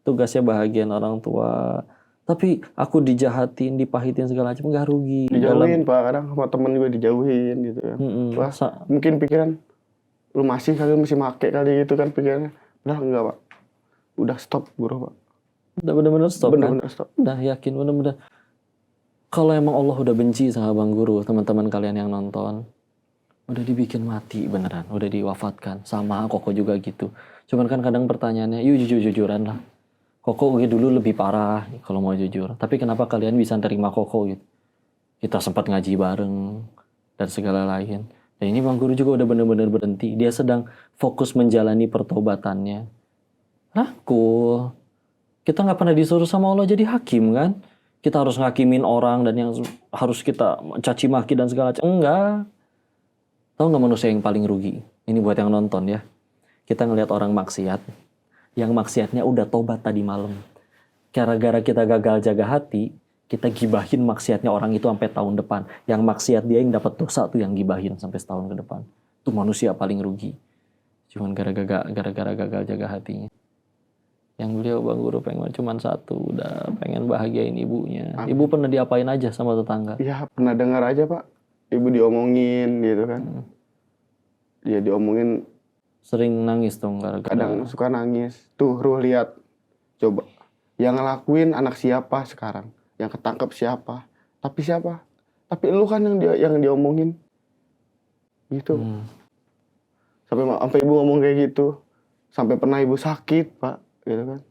Tugasnya bahagian orang tua. Tapi aku dijahatin, dipahitin segala macam, nggak rugi. Dijauhin, Pak. Kadang sama temen juga dijauhin gitu kan. Wah, mungkin pikiran lu masih make kali gitu kan pikirannya. Udah enggak, Pak. Udah stop, Guru, Pak. Udah bener-bener stop kan? Bener-bener stop. Udah yakin, bener-bener. Kalau emang Allah udah benci sama Bang Guru, teman-teman kalian yang nonton, udah dibikin mati beneran, udah diwafatkan. Sama Koko juga gitu. Cuman kan kadang pertanyaannya, yuk jujur-jujuran lah. Koko dulu lebih parah kalau mau jujur. Tapi kenapa kalian bisa terima Koko gitu? Kita sempat ngaji bareng dan segala lain. Dan ini Bang Guru juga udah bener-bener berhenti. Dia sedang fokus menjalani pertobatannya. Cool. Kita nggak pernah disuruh sama Allah jadi hakim kan? Kita harus ngakimin orang dan yang harus kita caci maki dan segala macam. Enggak. Tahu nggak manusia yang paling rugi? Ini buat yang nonton ya. Kita ngelihat orang maksiat. Yang maksiatnya udah tobat tadi malam. Gara-gara kita gagal jaga hati, kita gibahin maksiatnya orang itu sampai tahun depan. Yang maksiat dia yang dapat dosa tuh yang gibahin sampai setahun ke depan. Itu manusia paling rugi. Cuman gara-gara gagal jaga hatinya. Yang beliau Bang Guru pengen cuma satu, udah pengen bahagiain ibunya. Amin. Ibu pernah diapain aja sama tetangga? Iya, pernah dengar aja, Pak. Ibu diomongin gitu kan. Dia diomongin, Sering nangis dong gara-gara. kadang suka nangis. Tuh, Ruh lihat. Coba. Yang ngelakuin anak siapa sekarang? Yang ketangkep siapa? Tapi siapa? Tapi lu kan yang diomongin. Gitu. Sampai ibu ngomong kayak gitu. Sampai pernah ibu sakit, Pak. Gitu kan.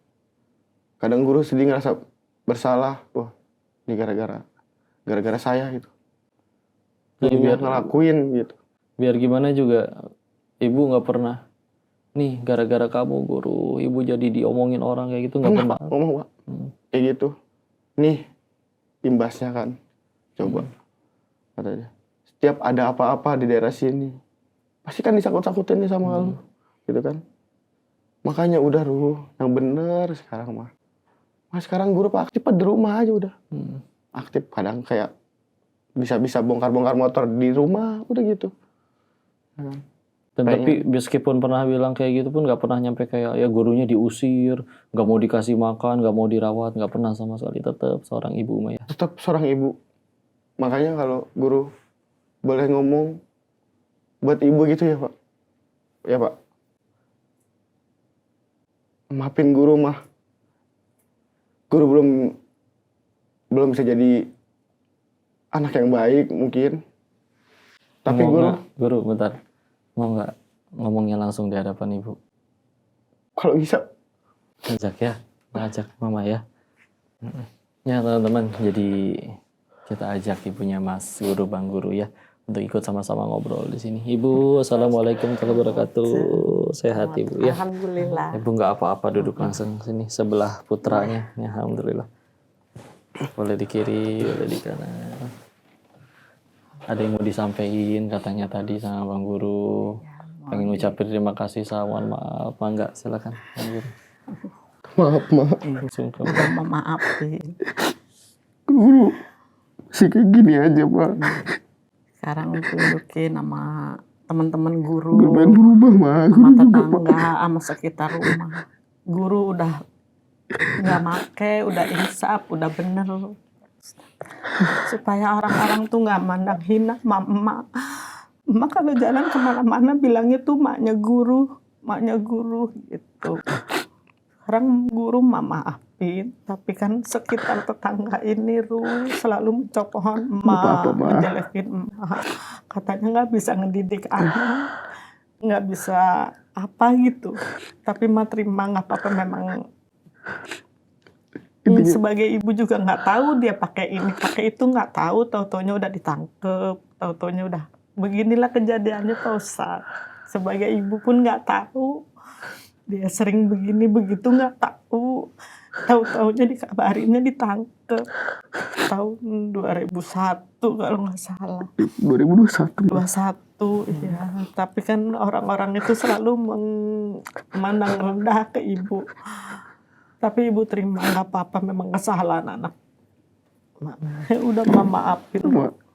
Kadang Guru sedih ngerasa bersalah. Wah, ini gara-gara saya gitu. Jadi biar ngelakuin gitu. Biar gimana juga ibu nggak pernah. Nih gara-gara kamu Guru, ibu jadi diomongin orang kayak gitu nggak pernah. Ngomong, Pak. Kayak gitu. Nih imbasnya kan. Coba. Katanya. Setiap ada apa-apa di daerah sini, pasti kan disangkut-sangkutin nih sama lu. Gitu kan. Makanya udah Ruh, yang bener sekarang mah. Sekarang Guru Pak aktif di rumah aja udah. Aktif kadang kayak bisa bongkar-bongkar motor di rumah, udah gitu. Dan tapi meskipun pernah bilang kayak gitu pun nggak pernah nyampe kayak ya gurunya diusir, nggak mau dikasih makan, nggak mau dirawat, nggak pernah sama sekali. Tetap seorang ibu mah ya. Tetap seorang ibu. Makanya kalau Guru boleh ngomong buat ibu gitu ya Pak. Ya Pak. Maafin Guru mah. Guru belum bisa jadi anak yang baik mungkin. Tapi Guru bentar. Mau nggak ngomongnya langsung di hadapan ibu? Kalau bisa. Ajak mama ya. Ya teman-teman, jadi kita ajak ibunya Mas Guru, Bang Guru ya, untuk ikut sama-sama ngobrol di sini. Ibu, assalamualaikum warahmatullahi wabarakatuh. Sehat ibu ya? Alhamdulillah. Ibu nggak apa-apa, duduk langsung sini sebelah putranya. Ya, alhamdulillah. Boleh di kiri, boleh di kanan. Ada yang mau disampaikan katanya tadi sama Bang Guru. Pengen ucapin terima kasih, mohon maaf. Enggak, silakan Bang Guru. Maaf. Sungkem. Memaafin. Guru sih kayak gini aja Pak. Sekarang tunjukin sama teman-teman guru. Guru pengen berubah mah. Sama tetangga, sama sekitar rumah. Guru udah nggak make, udah insaf, udah bener. Supaya orang-orang tuh nggak mandang hina emak-emak. Emak kalau jalan kemana-mana bilangnya tuh maknya guru gitu. Sekarang guru mah maafin, tapi kan sekitar tetangga ini selalu mencopohon emak, menjelekin emak. Katanya nggak bisa ngedidik anak, nggak bisa apa gitu. Tapi mah terima, nggak apa-apa, memang sebagai ibu juga nggak tahu dia pakai ini pakai itu, nggak tahu, tahu-taunya udah ditangkep, tahu-taunya udah beginilah kejadiannya Pak Ustadz. Sebagai ibu pun nggak tahu dia sering begini begitu, nggak tahu. Tahu-taunya dikabarinnya ditangkep tahun 2001 kalau nggak salah. 2021 ya. Tapi kan orang-orang itu selalu memandang rendah ke ibu. Tapi ibu terima, nggak apa-apa, memang kesalahan anak. Udah maafin.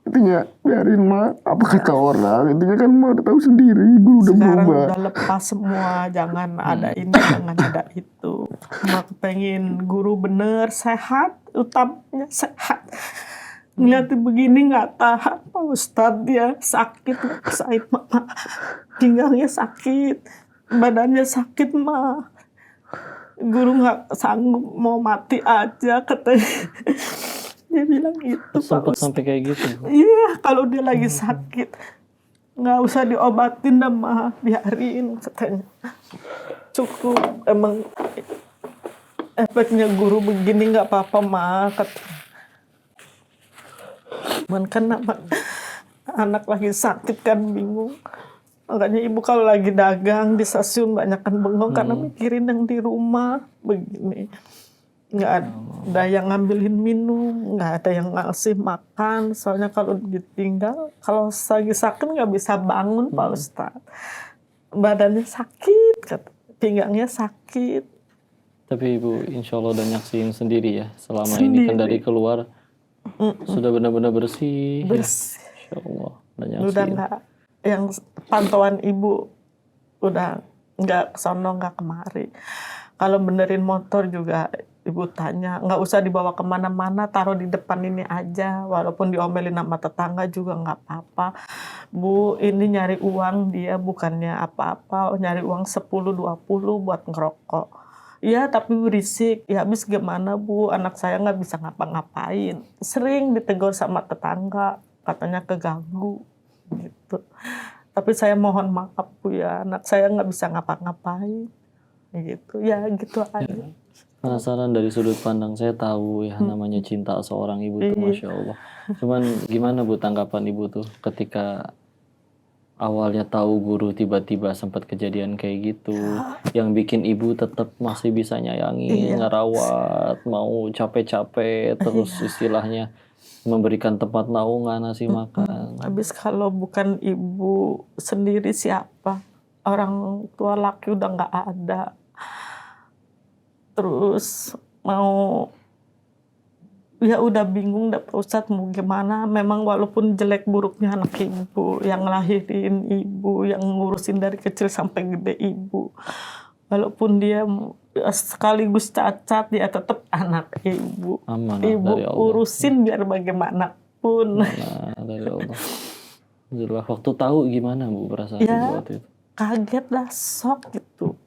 Intinya biarin mak, apa kata orang, intinya kan mak udah tahu sendiri, gue udah Sekarang berubah. udah lepas semua, jangan ada ini, jangan ada itu. Mak pengen guru bener, sehat, utamanya sehat. Ngeliatin begini nggak tahan Pak Ustadz, dia sakit, saya mama pinggangnya sakit, badannya sakit mah. Guru nggak sanggup, mau mati aja katanya. Dia bilang gitu. Sempat sampai kayak gitu. Iya, kalau dia lagi sakit nggak usah diobatin dah mah, biarin katanya. Cukup, emang efeknya guru begini nggak apa-apa mah katanya. Cuman kan anak lagi sakit kan bingung. Makanya ibu kalau lagi dagang di stasiun banyak kan bengong karena mikirin yang di rumah begini. Nggak ada yang ngambilin minum, nggak ada yang ngasih makan. Soalnya kalau ditinggal, kalau lagi sakit nggak bisa bangun Pak Ustadz. Badannya sakit, pinggangnya sakit. Tapi ibu insya Allah udah nyaksiin sendiri ya. Selama ini kan dari keluar sudah benar-benar bersih. Bersih. Ya. Insya Allah udah Udah nyaksiin. nggak, yang pantauan ibu udah nggak kesono nggak kemari. Kalau benerin motor juga ibu tanya, nggak usah dibawa kemana-mana, taruh di depan ini aja. Walaupun diomelin sama tetangga juga nggak apa-apa. Bu, ini nyari uang dia, bukannya apa-apa, nyari uang 10-20 buat ngerokok. Iya, tapi berisik. Ya habis gimana Bu, anak saya nggak bisa ngapa-ngapain. Sering ditegur sama tetangga, katanya keganggu gitu. Tapi saya mohon maaf Bu ya, anak saya nggak bisa ngapa-ngapain gitu. Ya gitu aja. Penasaran dari sudut pandang saya tahu ya namanya cinta seorang ibu tuh Masya Allah. Cuman gimana Bu tanggapan ibu tuh ketika awalnya tahu guru tiba-tiba sempat kejadian kayak gitu, yang bikin ibu tetap masih bisa nyayangin, ngerawat, mau capek-capek, terus istilahnya memberikan tempat naungan, ngasih makan. Habis kalau bukan ibu sendiri siapa? Orang tua laki udah nggak ada. Terus mau, ya udah bingung dah Pak Ustadz mau gimana. Memang walaupun jelek buruknya anak ibu, yang ngelahirin ibu, yang ngurusin dari kecil sampai gede ibu. Walaupun dia sekaligus cacat, dia tetap anak ibu. Amanah Ibu dari Allah. urusin biar bagaimanapun. Amanah dari Allah. Alhamdulillah. Waktu tahu gimana Bu perasaan ibu waktu itu? Kaget lah, shock gitu.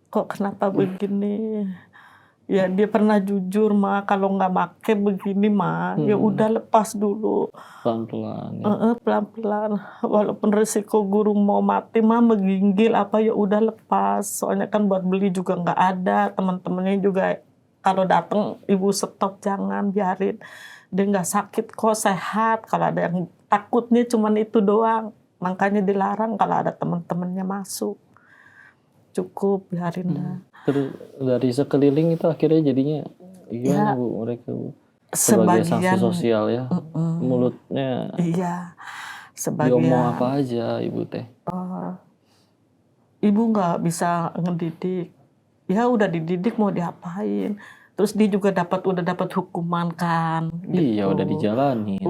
Kok kenapa begini? Ya dia pernah jujur mah, kalau nggak make begini mah, ya udah lepas dulu. Pelan-pelan. Ya. Pelan-pelan. Walaupun resiko guru mau mati mah, menggigil apa ya udah lepas. Soalnya kan buat beli juga nggak ada. Teman-temannya juga kalau datang ibu stop, jangan, biarin. Dia nggak sakit kok, sehat. Kalau ada yang takutnya cuman itu doang. Makanya dilarang kalau ada teman-temannya masuk. Cukup, biarin dah. Terus dari sekeliling itu akhirnya jadinya gimana Bu mereka Bu? Sebagai sanksi sosial ya. Mulutnya iya, sebagian. diomong apa aja Ibu teh? Ibu nggak bisa ngedidik. Ya udah dididik mau diapain. Terus dia juga udah dapat hukuman kan. Iya, gitu.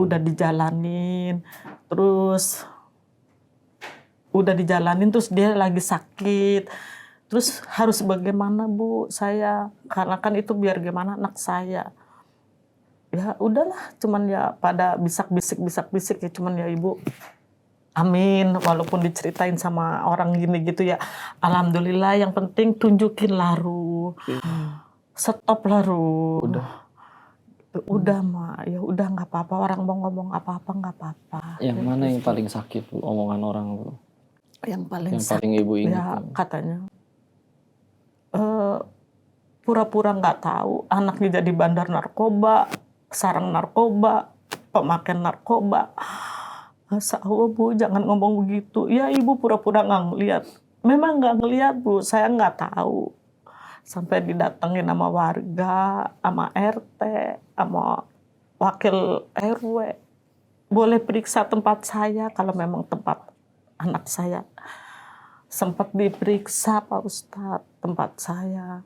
udah dijalanin. Terus udah dijalanin terus dia lagi sakit. Terus harus bagaimana Bu saya? Karena kan itu biar gimana anak saya. Ya udahlah, cuman ya pada bisik-bisik ya, cuman ya Ibu Amin, walaupun diceritain sama orang gini gitu ya. Alhamdulillah, yang penting tunjukin Laru. Stop Laru. Udah Mak, ya udah nggak apa-apa, orang mau ngomong apa-apa nggak apa-apa. Yang mana yang paling sakit Bu, omongan orang Bu? Yang paling Yang paling Ibu ingat ya Bu? katanya pura-pura nggak tahu anaknya jadi bandar narkoba, sarang narkoba, pemakai narkoba. Masa Allah Bu, jangan ngomong begitu. Ya Ibu pura-pura nggak ngeliat. Memang nggak ngeliat Bu, saya nggak tahu. Sampai didatengin sama warga, sama RT, sama wakil RW. Boleh periksa tempat saya kalau memang tempat anak saya. Sempat diperiksa Pak Ustadz tempat saya.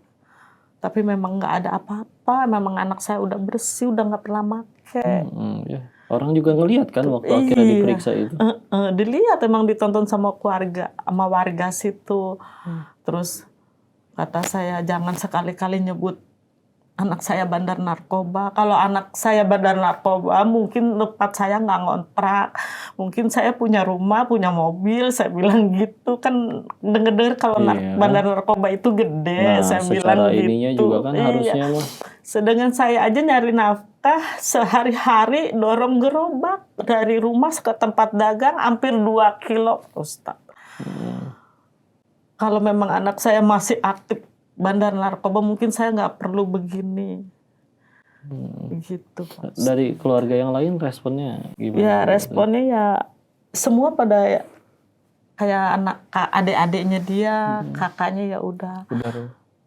Tapi memang nggak ada apa-apa. Memang anak saya udah bersih, udah nggak pernah make. Ya. Orang juga ngelihat kan waktu akhirnya Iya. diperiksa itu. Dilihat, emang ditonton sama keluarga, sama warga situ. Terus kata saya jangan sekali-kali nyebut anak saya bandar narkoba. Kalau anak saya bandar narkoba, mungkin tempat saya nggak ngontrak. Mungkin saya punya rumah, punya mobil. Saya bilang gitu kan, denger-denger kalau Iya. bandar narkoba itu gede. Nah, Saya secara bilang ininya gitu. juga kan Iya. harusnya mah. Sedangkan saya aja nyari nafkah sehari-hari dorong gerobak dari rumah ke tempat dagang hampir 2 kilo, Ustaz. Kalau memang anak saya masih aktif bandar narkoba, mungkin saya nggak perlu begini. Gitu, Pak. Dari keluarga yang lain responnya gimana? Ya responnya ya semua pada kayak adik-adiknya dia, kakaknya ya udah.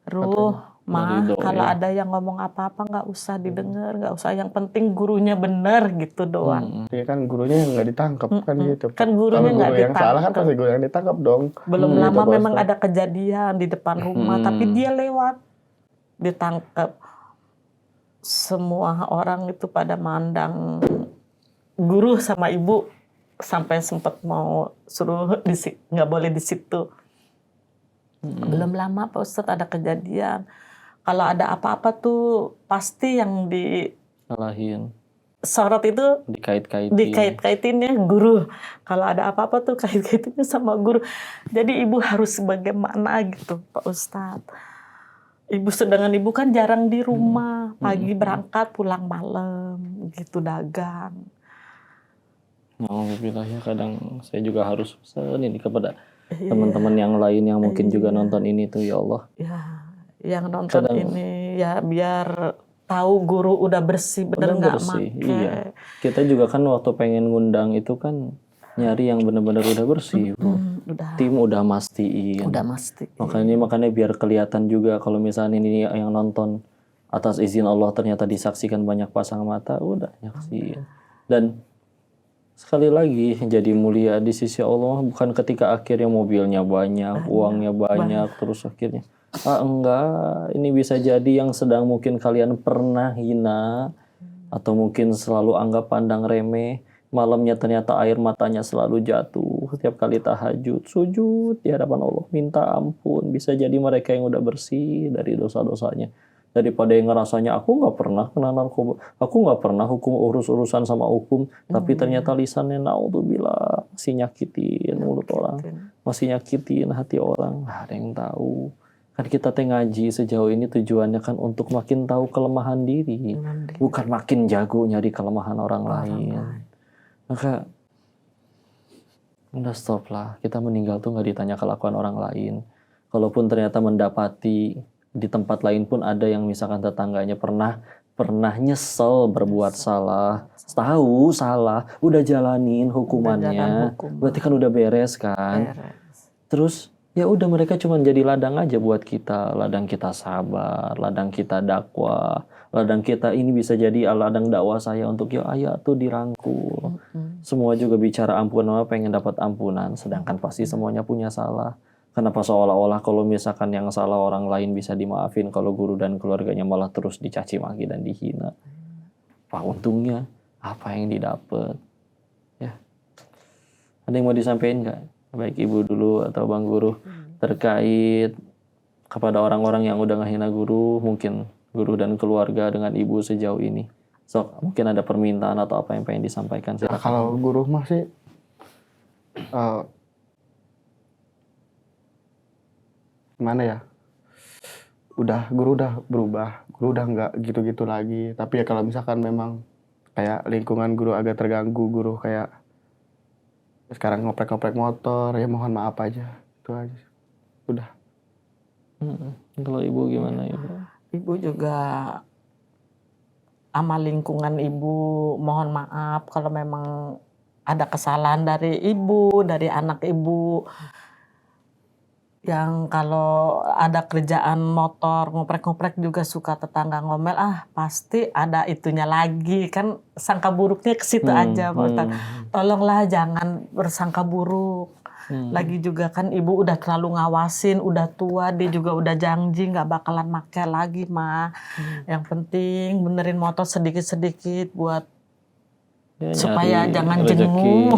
Ruh, mah Ridho, kalau ya. ada yang ngomong apa-apa nggak usah didengar, nggak usah. Yang penting gurunya bener gitu doang. Ya kan gurunya nggak ditangkap kan gitu. Kan gurunya Kalau nggak guru yang salah kan ditangkap. pasti guru yang ditangkap dong. Belum Gitu, lama Pak memang Ustadz. ada kejadian di depan rumah, tapi dia lewat, ditangkap. Semua orang itu pada mandang guru sama ibu, sampai sempat mau suruh nggak boleh di situ. Belum lama Pak Ustadz ada kejadian. Kalau ada apa-apa tuh pasti yang Salahin, disorot itu dikait-kaitin. dikait-kaitinnya guru. Kalau ada apa-apa tuh kait-kaitinnya sama guru. Jadi ibu harus bagaimana gitu Pak Ustadz. Ibu sedangkan ibu kan jarang di rumah. Pagi berangkat pulang malam gitu dagang. Alhamdulillah ya, kadang saya juga harus pesan ini kepada teman-teman yang lain yang mungkin juga nonton ini tuh, ya Allah. Ya, yang nonton Kadang- ini ya biar tahu guru udah bersih, bener Udah nggak bersih, make. iya. Kita juga kan waktu pengen ngundang itu kan nyari yang benar-benar udah bersih, bro. Udah Tim udah mastiin. mesti. Makanya biar kelihatan juga kalau misalnya ini yang nonton atas izin Allah ternyata disaksikan banyak pasang mata, udah nyaksiin. Dan sekali lagi jadi mulia di sisi Allah bukan ketika akhirnya mobilnya banyak, uangnya banyak, terus akhirnya enggak, ini bisa jadi yang sedang mungkin kalian pernah hina atau mungkin selalu anggap pandang remeh, malamnya ternyata air matanya selalu jatuh setiap kali tahajud, sujud di hadapan Allah, minta ampun. Bisa jadi mereka yang udah bersih dari dosa-dosanya daripada yang ngerasanya aku nggak pernah kena narkoba, aku nggak pernah urus-urusan sama hukum, tapi ternyata lisannya naudzubillah masih nyakitin mulut orang, masih nyakitin hati orang. Nggak ada yang tahu. Kan kita teh ngaji sejauh ini tujuannya kan untuk makin tahu kelemahan diri, bukan makin jago nyari kelemahan orang lain. Maka udah stop lah. Kita meninggal tuh nggak ditanya kelakuan orang lain. Kalaupun ternyata mendapati di tempat lain pun ada yang misalkan tetangganya pernah nyesel berbuat salah, tahu salah, udah jalanin hukumannya, berarti kan udah beres kan. Terus ya udah mereka cuma jadi ladang aja buat kita, ladang kita sabar, ladang kita dakwah, ladang kita ini bisa jadi ladang dakwah saya untuk ya ayo tuh dirangkul. Semua juga bicara ampunan, pengen dapat ampunan, sedangkan pasti semuanya punya salah. Kenapa seolah-olah kalau misalkan yang salah orang lain bisa dimaafin, kalau guru dan keluarganya malah terus dicaci maki dan dihina? Apa untungnya? Apa yang didapat? Ya. Ada yang mau disampaikan nggak? Baik ibu dulu atau bang guru terkait kepada orang-orang yang udah ngehina guru, mungkin guru dan keluarga dengan ibu sejauh ini. Mungkin ada permintaan atau apa yang pengen disampaikan. Nah, kalau guru masih eh, gimana ya? Guru udah berubah, guru udah nggak gitu-gitu lagi. Tapi ya kalau misalkan memang kayak lingkungan guru agak terganggu, guru kayak sekarang ngoprek-ngoprek motor, ya mohon maaf aja, itu aja. Udah. Kalau ibu gimana ibu? Ibu juga sama lingkungan ibu mohon maaf kalau memang ada kesalahan dari ibu, dari anak ibu. Yang kalau ada kerjaan motor ngoprek-ngoprek juga suka tetangga ngomel, pasti ada itunya lagi, kan sangka buruknya ke situ aja Pak Ustadz. Tolonglah jangan bersangka buruk. Lagi juga kan ibu udah terlalu ngawasin, udah tua, dia juga udah janji nggak bakalan make lagi mah. Yang penting benerin motor sedikit-sedikit buat supaya jangan jenuh.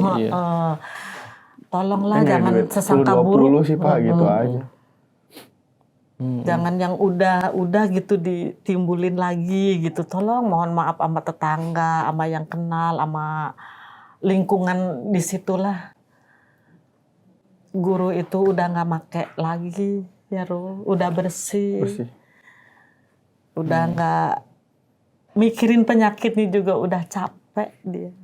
Tolonglah jangan sesangka buruk sih Pak, gitu aja. Jangan yang udah gitu ditimbulin lagi gitu. Tolong mohon maaf sama tetangga, sama yang kenal, sama lingkungan di situlah. Guru itu udah nggak make lagi ya Ru, udah bersih. Udah nggak mikirin penyakitnya juga udah capek dia.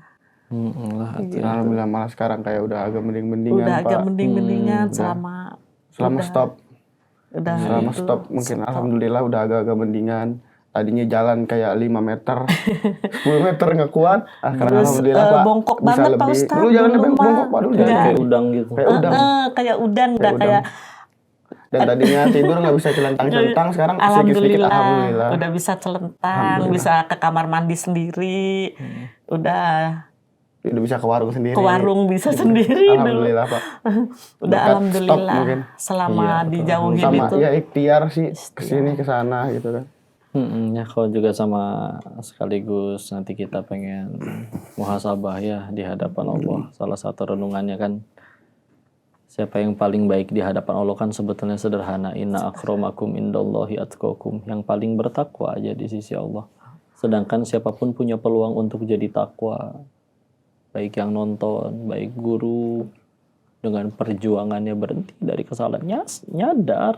Alhamdulillah malah sekarang kayak udah agak mending-mendingan Udah Pak. agak mending-mendingan selama stop. Selama stop mungkin alhamdulillah udah agak-agak mendingan. Tadinya jalan kayak 5 meter, 10 meter nggak kuat. Sekarang alhamdulillah Pak. Bongkok bisa banget lebih. Pak Ustadz. Dulu jalannya bongkok Pak, dulu jalan Kayak udang gitu. Kayak udang, udah kayak. Dan tadinya tidur nggak bisa celentang-celentang, sekarang sedikit-sedikit alhamdulillah. Udah bisa celentang, bisa ke kamar mandi sendiri. Udah bisa ke warung sendiri. Ke warung bisa sendiri alhamdulillah dulu. Pak. Udah alhamdulillah selama dijauhin sama itu. Ya ikhtiar sih kesini kesana gitu kan. Ya kalau juga sama sekaligus nanti kita pengen muhasabah ya di hadapan Allah. Salah satu renungannya kan siapa yang paling baik di hadapan Allah kan sebetulnya sederhana. Inna akramakum indallahi atqakum. Yang paling bertakwa aja di sisi Allah. Sedangkan siapapun punya peluang untuk jadi takwa. Baik yang nonton, baik guru, dengan perjuangannya berhenti dari kesalahannya, nyadar,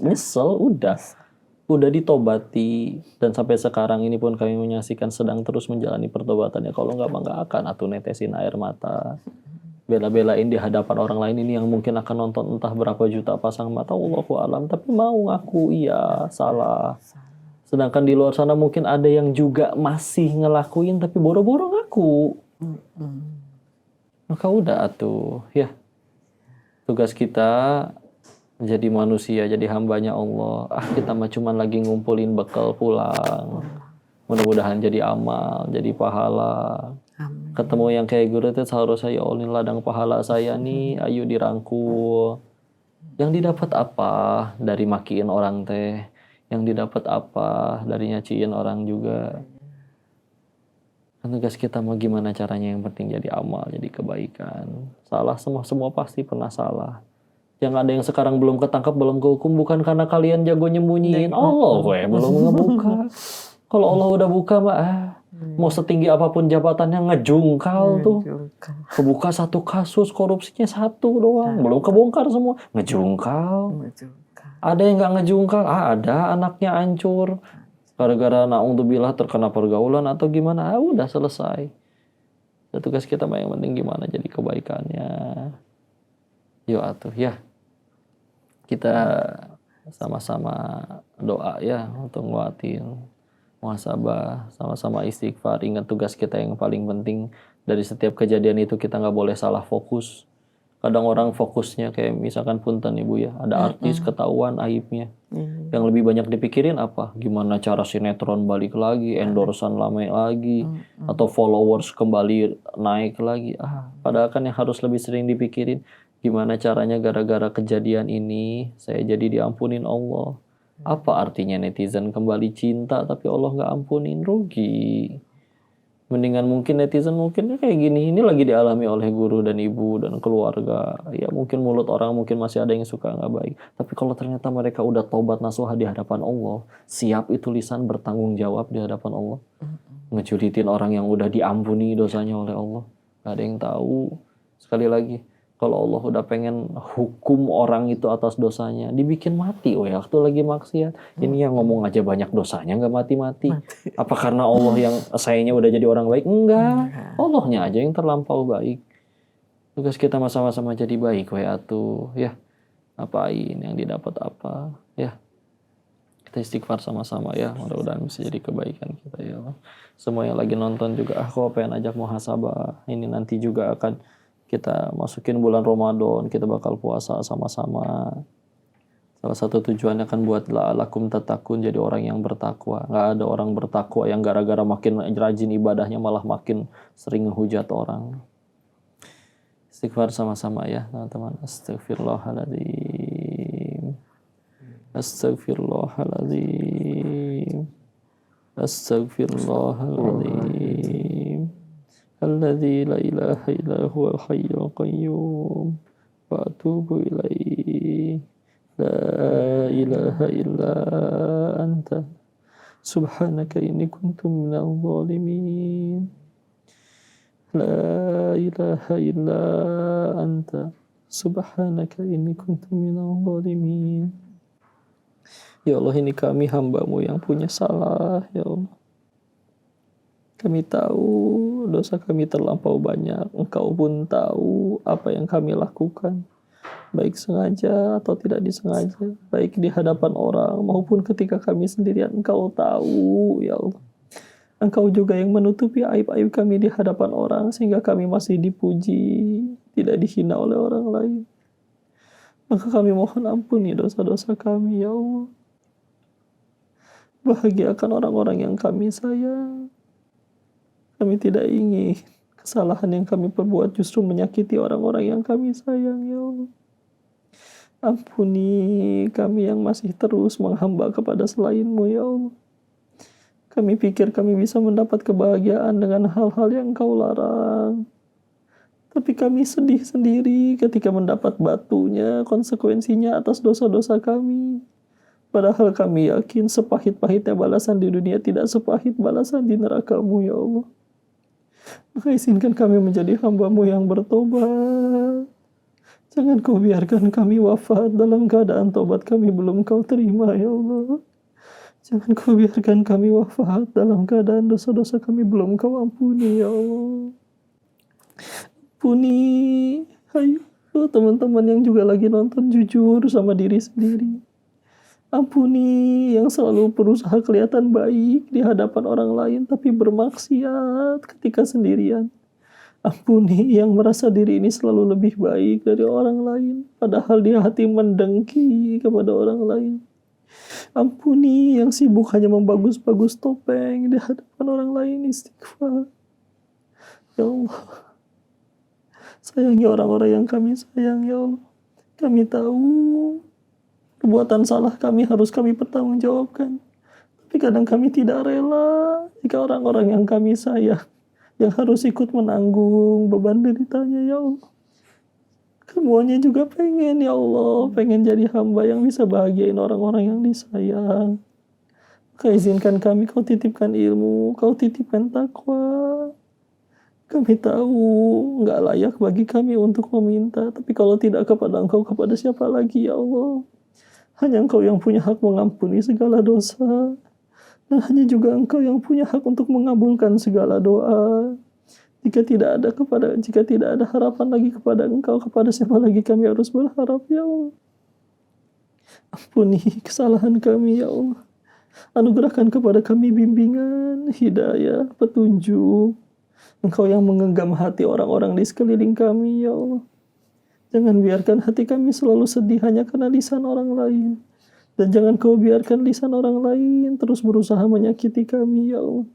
nyesel, udah ditobati. Dan sampai sekarang ini pun kami menyaksikan sedang terus menjalani pertobatannya. Kalau nggak akan atuh netesin air mata, bela-belain di hadapan orang lain ini yang mungkin akan nonton entah berapa juta pasang mata, Allahu alam, tapi mau ngaku iya salah. Sedangkan di luar sana mungkin ada yang juga masih ngelakuin tapi boro-boro ngaku. Maka udah atuh ya, tugas kita jadi manusia, jadi hambanya Allah. Kita mah cuman lagi ngumpulin bekal pulang. Mudah-mudahan jadi amal, jadi pahala. Amin. Ketemu yang kayak guru itu seharusnya ya Allah ladang pahala saya nih, ayo dirangkul. Yang didapat apa dari makiin orang teh? Yang didapat apa dari nyaciin orang juga? Tugas kita mau gimana caranya, yang penting jadi amal, jadi kebaikan. Salah semua pasti pernah salah. Yang ada yang sekarang belum ketangkap, belum kehukum bukan karena kalian jago nyembunyiin. Allah belum ngebuka. Kalau Allah udah buka mau setinggi apapun jabatannya ngejungkal tuh. Kebuka satu kasus korupsinya satu doang, belum kebongkar semua, ngejungkal. Ada yang nggak ngejungkal, ada anaknya hancur. Gara-gara na'udzubillah terkena pergaulan atau gimana, udah selesai. Dan tugas kita yang penting gimana jadi kebaikannya. Yuk atuh ya. Kita sama-sama doa ya untuk nguatin muhasabah, sama-sama istighfar. Ingat tugas kita yang paling penting dari setiap kejadian itu kita nggak boleh salah fokus. Kadang orang fokusnya kayak misalkan punten ibu ya, ada artis ketahuan aibnya. Yang lebih banyak dipikirin apa? Gimana cara sinetron balik lagi, endorsan lama lagi, atau followers kembali naik lagi. Padahal kan yang harus lebih sering dipikirin, gimana caranya gara-gara kejadian ini saya jadi diampunin Allah. Apa artinya netizen kembali cinta tapi Allah nggak ampunin, rugi. Mendingan mungkin netizen mungkin kayak gini, ini lagi dialami oleh guru dan ibu dan keluarga. Ya mungkin mulut orang mungkin masih ada yang suka nggak baik. Tapi kalau ternyata mereka udah taubat nasuha di hadapan Allah, siap itu lisan bertanggung jawab di hadapan Allah. Ngejulitin orang yang udah diampuni dosanya oleh Allah. Gak ada yang tahu. Sekali lagi, Kalau Allah udah pengen hukum orang itu atas dosanya, dibikin mati waktu lagi maksiat. Ini yang ngomong aja banyak dosanya nggak mati-mati. Apa karena Allah yang sayanya udah jadi orang baik? Enggak. Allahnya aja yang terlampau baik. Tugas kita sama-sama jadi baik atuh ya. Apain yang didapat apa ya. Kita istighfar sama-sama ya. Mudah-mudahan bisa jadi kebaikan kita ya Allah. Semua yang lagi nonton juga aku pengen ajak muhasabah. Ini nanti juga akan kita masukin bulan Ramadan, kita bakal puasa sama-sama. Salah satu tujuannya kan buat la'alakum tattaqun, jadi orang yang bertakwa. Nggak ada orang bertakwa yang gara-gara makin rajin ibadahnya malah makin sering ngehujat orang. Istighfar sama-sama ya teman-teman. Astagfirullahaladzim. Astagfirullahaladzim. Astagfirullahaladzim. Alladzi la ilaha illa huwal hayyul qayyum wa atubu ilaihi. La ilaha illa anta subhanaka inni kuntu minadh dhalimin. La ilaha illa anta subhanaka inni kuntu minadh dhalimin. Ya Allah, ini kami hamba-Mu yang punya salah ya Allah. Kami tahu dosa kami terlampau banyak. Engkau pun tahu apa yang kami lakukan. Baik sengaja atau tidak disengaja. Baik di hadapan orang maupun ketika kami sendirian. Engkau tahu ya Allah. Engkau juga yang menutupi aib-aib kami di hadapan orang. Sehingga kami masih dipuji. Tidak dihina oleh orang lain. Maka kami mohon ampuni dosa-dosa kami ya Allah. Bahagiakan orang-orang yang kami sayang. Kami tidak ingin kesalahan yang kami perbuat justru menyakiti orang-orang yang kami sayang ya Allah. Ampuni kami yang masih terus menghamba kepada selain-Mu ya Allah. Kami pikir kami bisa mendapat kebahagiaan dengan hal-hal yang Engkau larang. Tapi kami sedih sendiri ketika mendapat batunya, konsekuensinya atas dosa-dosa kami. Padahal kami yakin sepahit-pahitnya balasan di dunia tidak sepahit balasan di neraka-Mu ya Allah. Maka izinkan kami menjadi hamba-Mu yang bertobat. Jangan Kau biarkan kami wafat dalam keadaan tobat kami belum Kau terima ya Allah. Jangan Kau biarkan kami wafat dalam keadaan dosa-dosa kami belum Kau ampuni ya Allah. Ampuni. Ayo teman-teman yang juga lagi nonton, jujur sama diri sendiri. Ampuni yang selalu berusaha kelihatan baik di hadapan orang lain tapi bermaksiat ketika sendirian. Ampuni yang merasa diri ini selalu lebih baik dari orang lain padahal di hati mendengki kepada orang lain. Ampuni yang sibuk hanya membagus-bagus topeng di hadapan orang lain. Istighfar. Ya Allah. Sayangi orang-orang yang kami sayang ya Allah. Kami tahu perbuatan salah kami harus kami pertanggungjawabkan. Tapi kadang kami tidak rela jika orang-orang yang kami sayang yang harus ikut menanggung beban deritanya ya Allah. Semuanya juga pengen ya Allah, pengen jadi hamba yang bisa bahagiain orang-orang yang disayang. Maka izinkan kami Kau titipkan ilmu, Kau titipkan takwa. Kami tahu enggak layak bagi kami untuk meminta, tapi kalau tidak kepada Engkau, kepada siapa lagi ya Allah? Hanya Engkau yang punya hak mengampuni segala dosa. Dan hanya juga Engkau yang punya hak untuk mengabulkan segala doa. Jika tidak ada harapan lagi kepada Engkau, kepada siapa lagi kami harus berharap ya Allah? Ampuni kesalahan kami ya Allah. Anugerahkan kepada kami bimbingan, hidayah, petunjuk. Engkau yang menggenggam hati orang-orang di sekeliling kami ya Allah. Jangan biarkan hati kami selalu sedih hanya karena lisan orang lain. Dan jangan Kau biarkan lisan orang lain terus berusaha menyakiti kami ya Allah.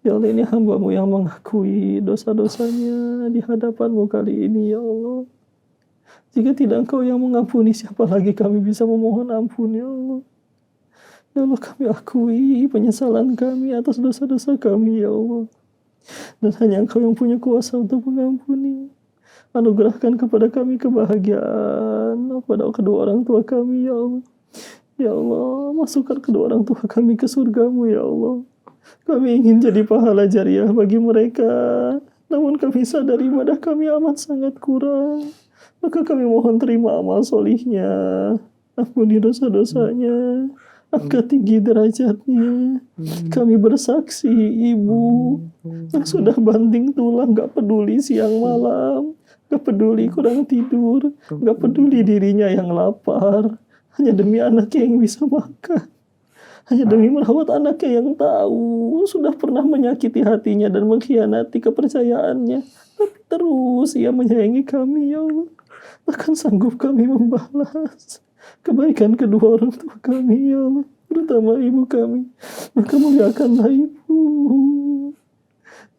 Ya Allah, ini hamba-Mu yang mengakui dosa-dosanya di hadapan-Mu kali ini ya Allah. Jika tidak Engkau yang mengampuni, siapa lagi kami bisa memohon ampun ya Allah. Ya Allah, kami akui penyesalan kami atas dosa-dosa kami ya Allah. Dan hanya Engkau yang punya kuasa untuk mengampuni. Anugerahkan kepada kami kebahagiaan pada kedua orang tua kami ya Allah. Ya Allah, masukkan kedua orang tua kami ke surga-Mu ya Allah. Kami ingin jadi pahala jariah bagi mereka. Namun kami sadar ibadah kami amat sangat kurang. Maka kami mohon terima amal solihnya, ampuni dosa-dosanya, angkat tinggi derajatnya. Kami bersaksi ibu yang sudah banting tulang, gak peduli siang malam, gak peduli kurang tidur, gak peduli dirinya yang lapar, hanya demi anaknya yang bisa makan, hanya demi merawat anaknya yang tahu sudah pernah menyakiti hatinya dan mengkhianati kepercayaannya, tapi terus ia menyayangi kami ya Allah. Takkan sanggup kami membalas kebaikan kedua orang tua kami ya Allah, terutama ibu kami. Maka muliakanlah ibu,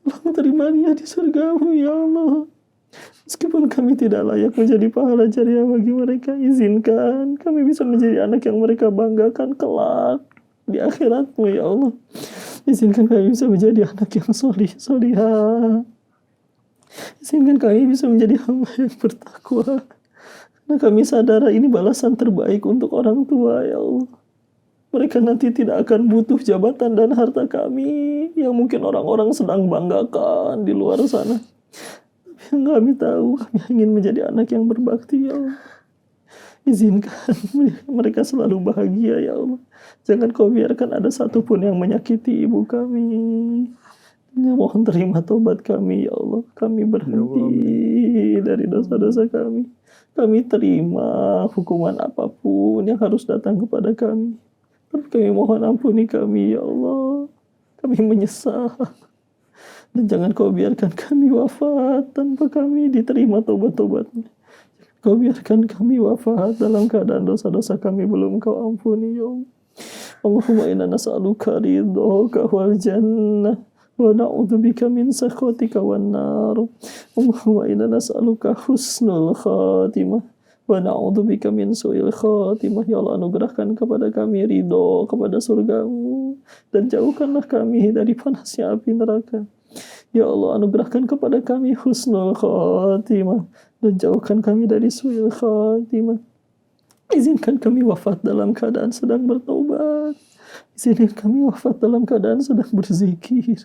Allah terima dia di surgamu ya Allah. Meskipun kami tidak layak menjadi pahala jariah bagi mereka, izinkan kami bisa menjadi anak yang mereka banggakan kelak di akhiratmu ya Allah. Izinkan kami bisa menjadi anak yang solihah. Izinkan kami bisa menjadi hamba yang bertakwa. Karena kami sadar ini balasan terbaik untuk orang tua ya Allah. Mereka nanti tidak akan butuh jabatan dan harta kami yang mungkin orang-orang sedang banggakan di luar sana. Tapi yang kami tahu, kami ingin menjadi anak yang berbakti ya Allah. Izinkan mereka selalu bahagia ya Allah. Jangan kau biarkan ada satupun yang menyakiti ibu kami. Ya, mohon terima tobat kami ya Allah. Kami berhenti dari dosa-dosa kami. Kami terima hukuman apapun yang harus datang kepada kami. Tapi kami mohon ampuni kami ya Allah. Kami menyesal. Dan jangan kau biarkan kami wafat tanpa kami diterima tobat-tobatnya. Kau biarkan kami wafat dalam keadaan dosa-dosa kami belum kau ampuni ya Allah. Allahumma inna nas'aluka ridhaka wal jannah wa na'udzubika min sakhatika wan nar. Allahumma inna nas'aluka husnul khatimah wa na'udzubika min su'il khatimah. Ya Allah, anugerahkan kepada kami ridho kepada surgamu dan jauhkanlah kami dari panasnya api neraka. Ya Allah, anugerahkan kepada kami husnul khatimah dan jauhkan kami dari su'il khatimah. Izinkan kami wafat dalam keadaan sedang bertaubat. Izinkan kami wafat dalam keadaan sedang berzikir.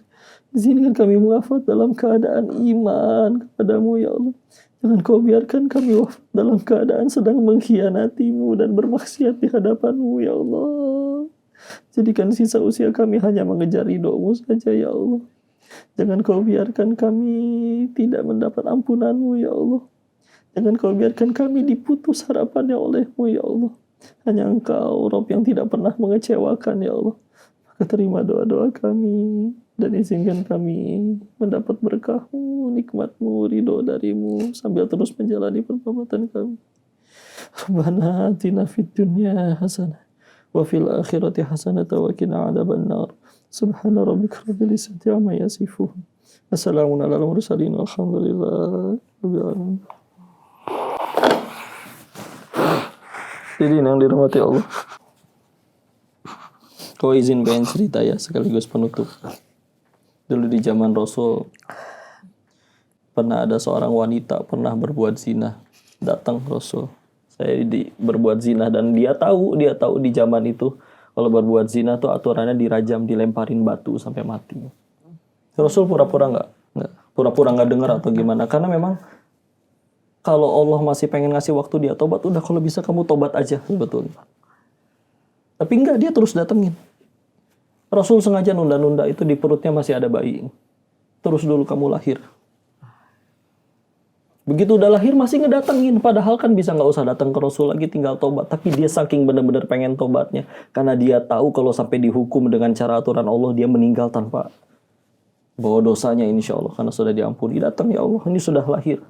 Izinkan kami wafat dalam keadaan iman kepadamu ya Allah. Jangan kau biarkan kami wafat dalam keadaan sedang mengkhianatimu dan bermaksiat di hadapanmu ya Allah. Jadikan sisa usia kami hanya mengejar ridhomu saja ya Allah. Jangan kau biarkan kami tidak mendapat ampunanmu ya Allah. Jangan kau biarkan kami diputus harapannya olehmu ya Allah. Hanya Engkau Rabb yang tidak pernah mengecewakan ya Allah. Maka terima doa-doa kami dan izinkan kami mendapat berkah-Mu, nikmat-Mu, ridho darimu sambil terus menjalani pertobatan kami. Rabbana atina fid dunya hasanah wa fil akhirati hasanah wa qina adzabannar. Subhana rabbika rabbil izzati amma yasifun. Wassalamun alal mursalin walhamdulillahi rabbil alamin. Jadi yang dirahmati Allah, kau izin pengen cerita ya sekaligus penutup. Dulu di zaman Rasul pernah ada seorang wanita pernah berbuat zina. Datang Rasul, saya berbuat zina, dan dia tahu di zaman itu kalau berbuat zina tuh aturannya dirajam, dilemparin batu sampai mati. Rasul pura-pura nggak dengar atau gimana? Karena memang kalau Allah masih pengen ngasih waktu dia tobat, udah kalau bisa kamu tobat aja sebetulnya. Tapi enggak, dia terus datengin. Rasul sengaja nunda-nunda, itu di perutnya masih ada bayi. Terus dulu kamu lahir. Begitu udah lahir masih ngedatengin, padahal kan bisa nggak usah datang ke Rasul lagi, tinggal tobat. Tapi dia saking benar-benar pengen tobatnya, karena dia tahu kalau sampai dihukum dengan cara aturan Allah, dia meninggal tanpa bawa dosanya insya Allah, karena sudah diampuni. Datang ya Allah, ini sudah lahir.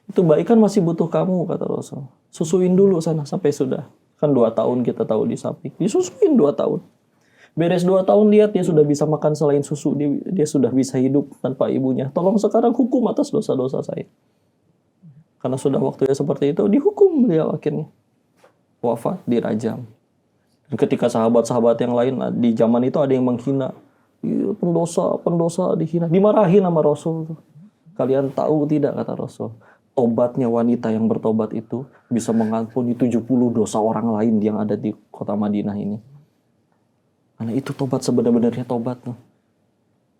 Itu bayi kan masih butuh kamu, kata Rasul. Susuin dulu sana sampai sudah. Kan 2 tahun kita tahu di samping. Disusuin 2 tahun. Beres 2 tahun lihat dia sudah bisa makan selain susu. Dia sudah bisa hidup tanpa ibunya. Tolong sekarang hukum atas dosa-dosa saya. Karena sudah waktunya seperti itu, dihukum beliau akhirnya. Wafat, dirajam. Dan ketika sahabat-sahabat yang lain di zaman itu ada yang menghina. Pendosa dihina. Dimarahin sama Rasul. Kalian tahu tidak, kata Rasul, tobatnya wanita yang bertobat itu bisa mengampuni 70 dosa orang lain yang ada di kota Madinah ini. Karena itu tobat sebenarnya tobat.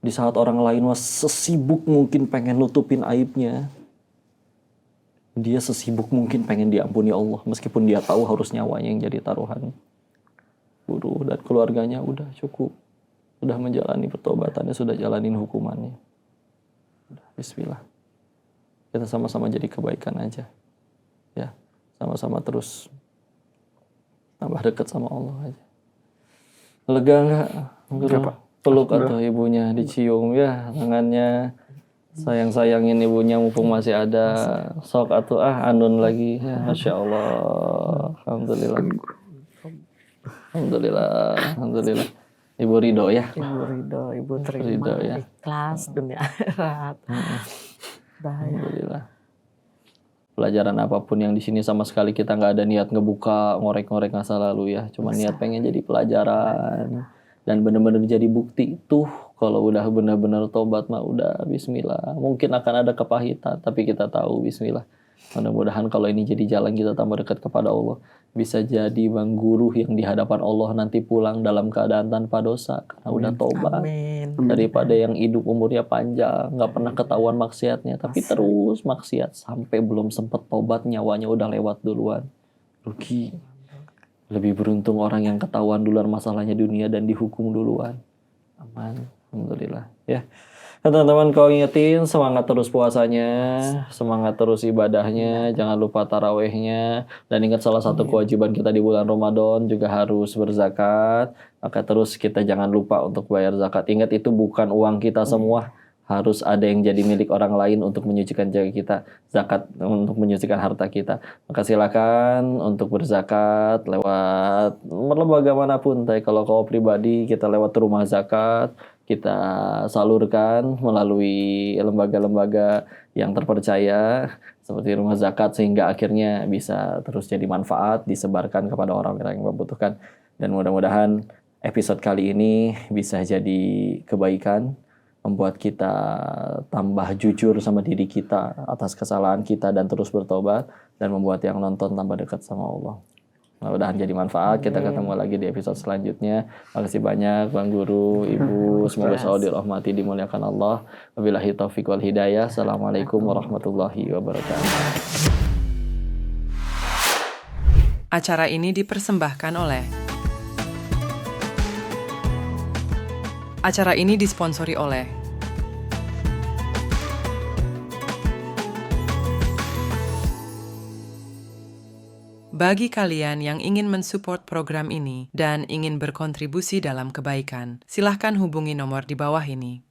Di saat orang lain sesibuk mungkin pengen nutupin aibnya, Dia sesibuk mungkin pengen diampuni Allah, meskipun dia tahu harus nyawanya yang jadi taruhannya. Guru dan keluarganya udah cukup, sudah menjalani pertobatannya, sudah jalanin hukumannya. Udah, bismillah. Kita sama-sama jadi kebaikan aja. Ya, sama-sama terus tambah dekat sama Allah aja. Lega enggak? Guru? Peluk atau ibunya, dicium ya tangannya. Sayang-sayangin ibunya mumpung masih ada. Sok atau anun lagi. Ya, Masya Allah. Alhamdulillah. Alhamdulillah. Ibu ridho ya. Ibu ridho, ibu terima, Ridho, ya. ikhlas dunia akhirat. Alhamdulillah. Pelajaran apapun yang di sini sama sekali kita nggak ada niat ngebuka ngorek-ngorek masa lalu ya. Cuma niat pengen jadi pelajaran dan benar-benar jadi bukti tuh kalau udah benar-benar tobat mah udah bismillah. Mungkin akan ada kepahitan tapi kita tahu bismillah. Mudah-mudahan kalau ini jadi jalan kita tambah dekat kepada Allah. Bisa jadi bang guru yang di hadapan Allah nanti pulang dalam keadaan tanpa dosa karena udah tobat. Amin. Daripada yang hidup umurnya panjang, nggak pernah ketahuan maksiatnya, tapi terus maksiat sampai belum sempet tobat nyawanya udah lewat duluan. Rugi. Lebih beruntung orang yang ketahuan duluan masalahnya dunia dan dihukum duluan. Aman. Alhamdulillah. Ya. Teman-teman kau ingetin semangat terus puasanya, semangat terus ibadahnya, jangan lupa tarawehnya, dan ingat salah satu kewajiban kita di bulan Ramadan juga harus berzakat. Maka terus kita jangan lupa untuk bayar zakat. Ingat itu bukan uang kita semua, harus ada yang jadi milik orang lain untuk menyucikan jaga kita, zakat untuk menyucikan harta kita. Maka silakan untuk berzakat lewat lembaga manapun. Tapi kalau kau pribadi kita lewat rumah zakat, kita salurkan melalui lembaga-lembaga yang terpercaya seperti rumah zakat sehingga akhirnya bisa terus jadi manfaat disebarkan kepada orang-orang yang membutuhkan. Dan mudah-mudahan episode kali ini bisa jadi kebaikan, membuat kita tambah jujur sama diri kita atas kesalahan kita dan terus bertobat, dan membuat yang nonton tambah dekat sama Allah. Mudah-mudahan jadi manfaat. Kita ketemu lagi di episode selanjutnya. Makasih banyak Bang Guru, Ibu. Semoga selalu dirahmati, dimuliakan Allah. Wabillahi taufiq wal hidayah. Assalamualaikum warahmatullahi wabarakatuh. Acara ini dipersembahkan oleh Acara ini disponsori oleh Bagi kalian yang ingin mensupport program ini dan ingin berkontribusi dalam kebaikan, silahkan hubungi nomor di bawah ini.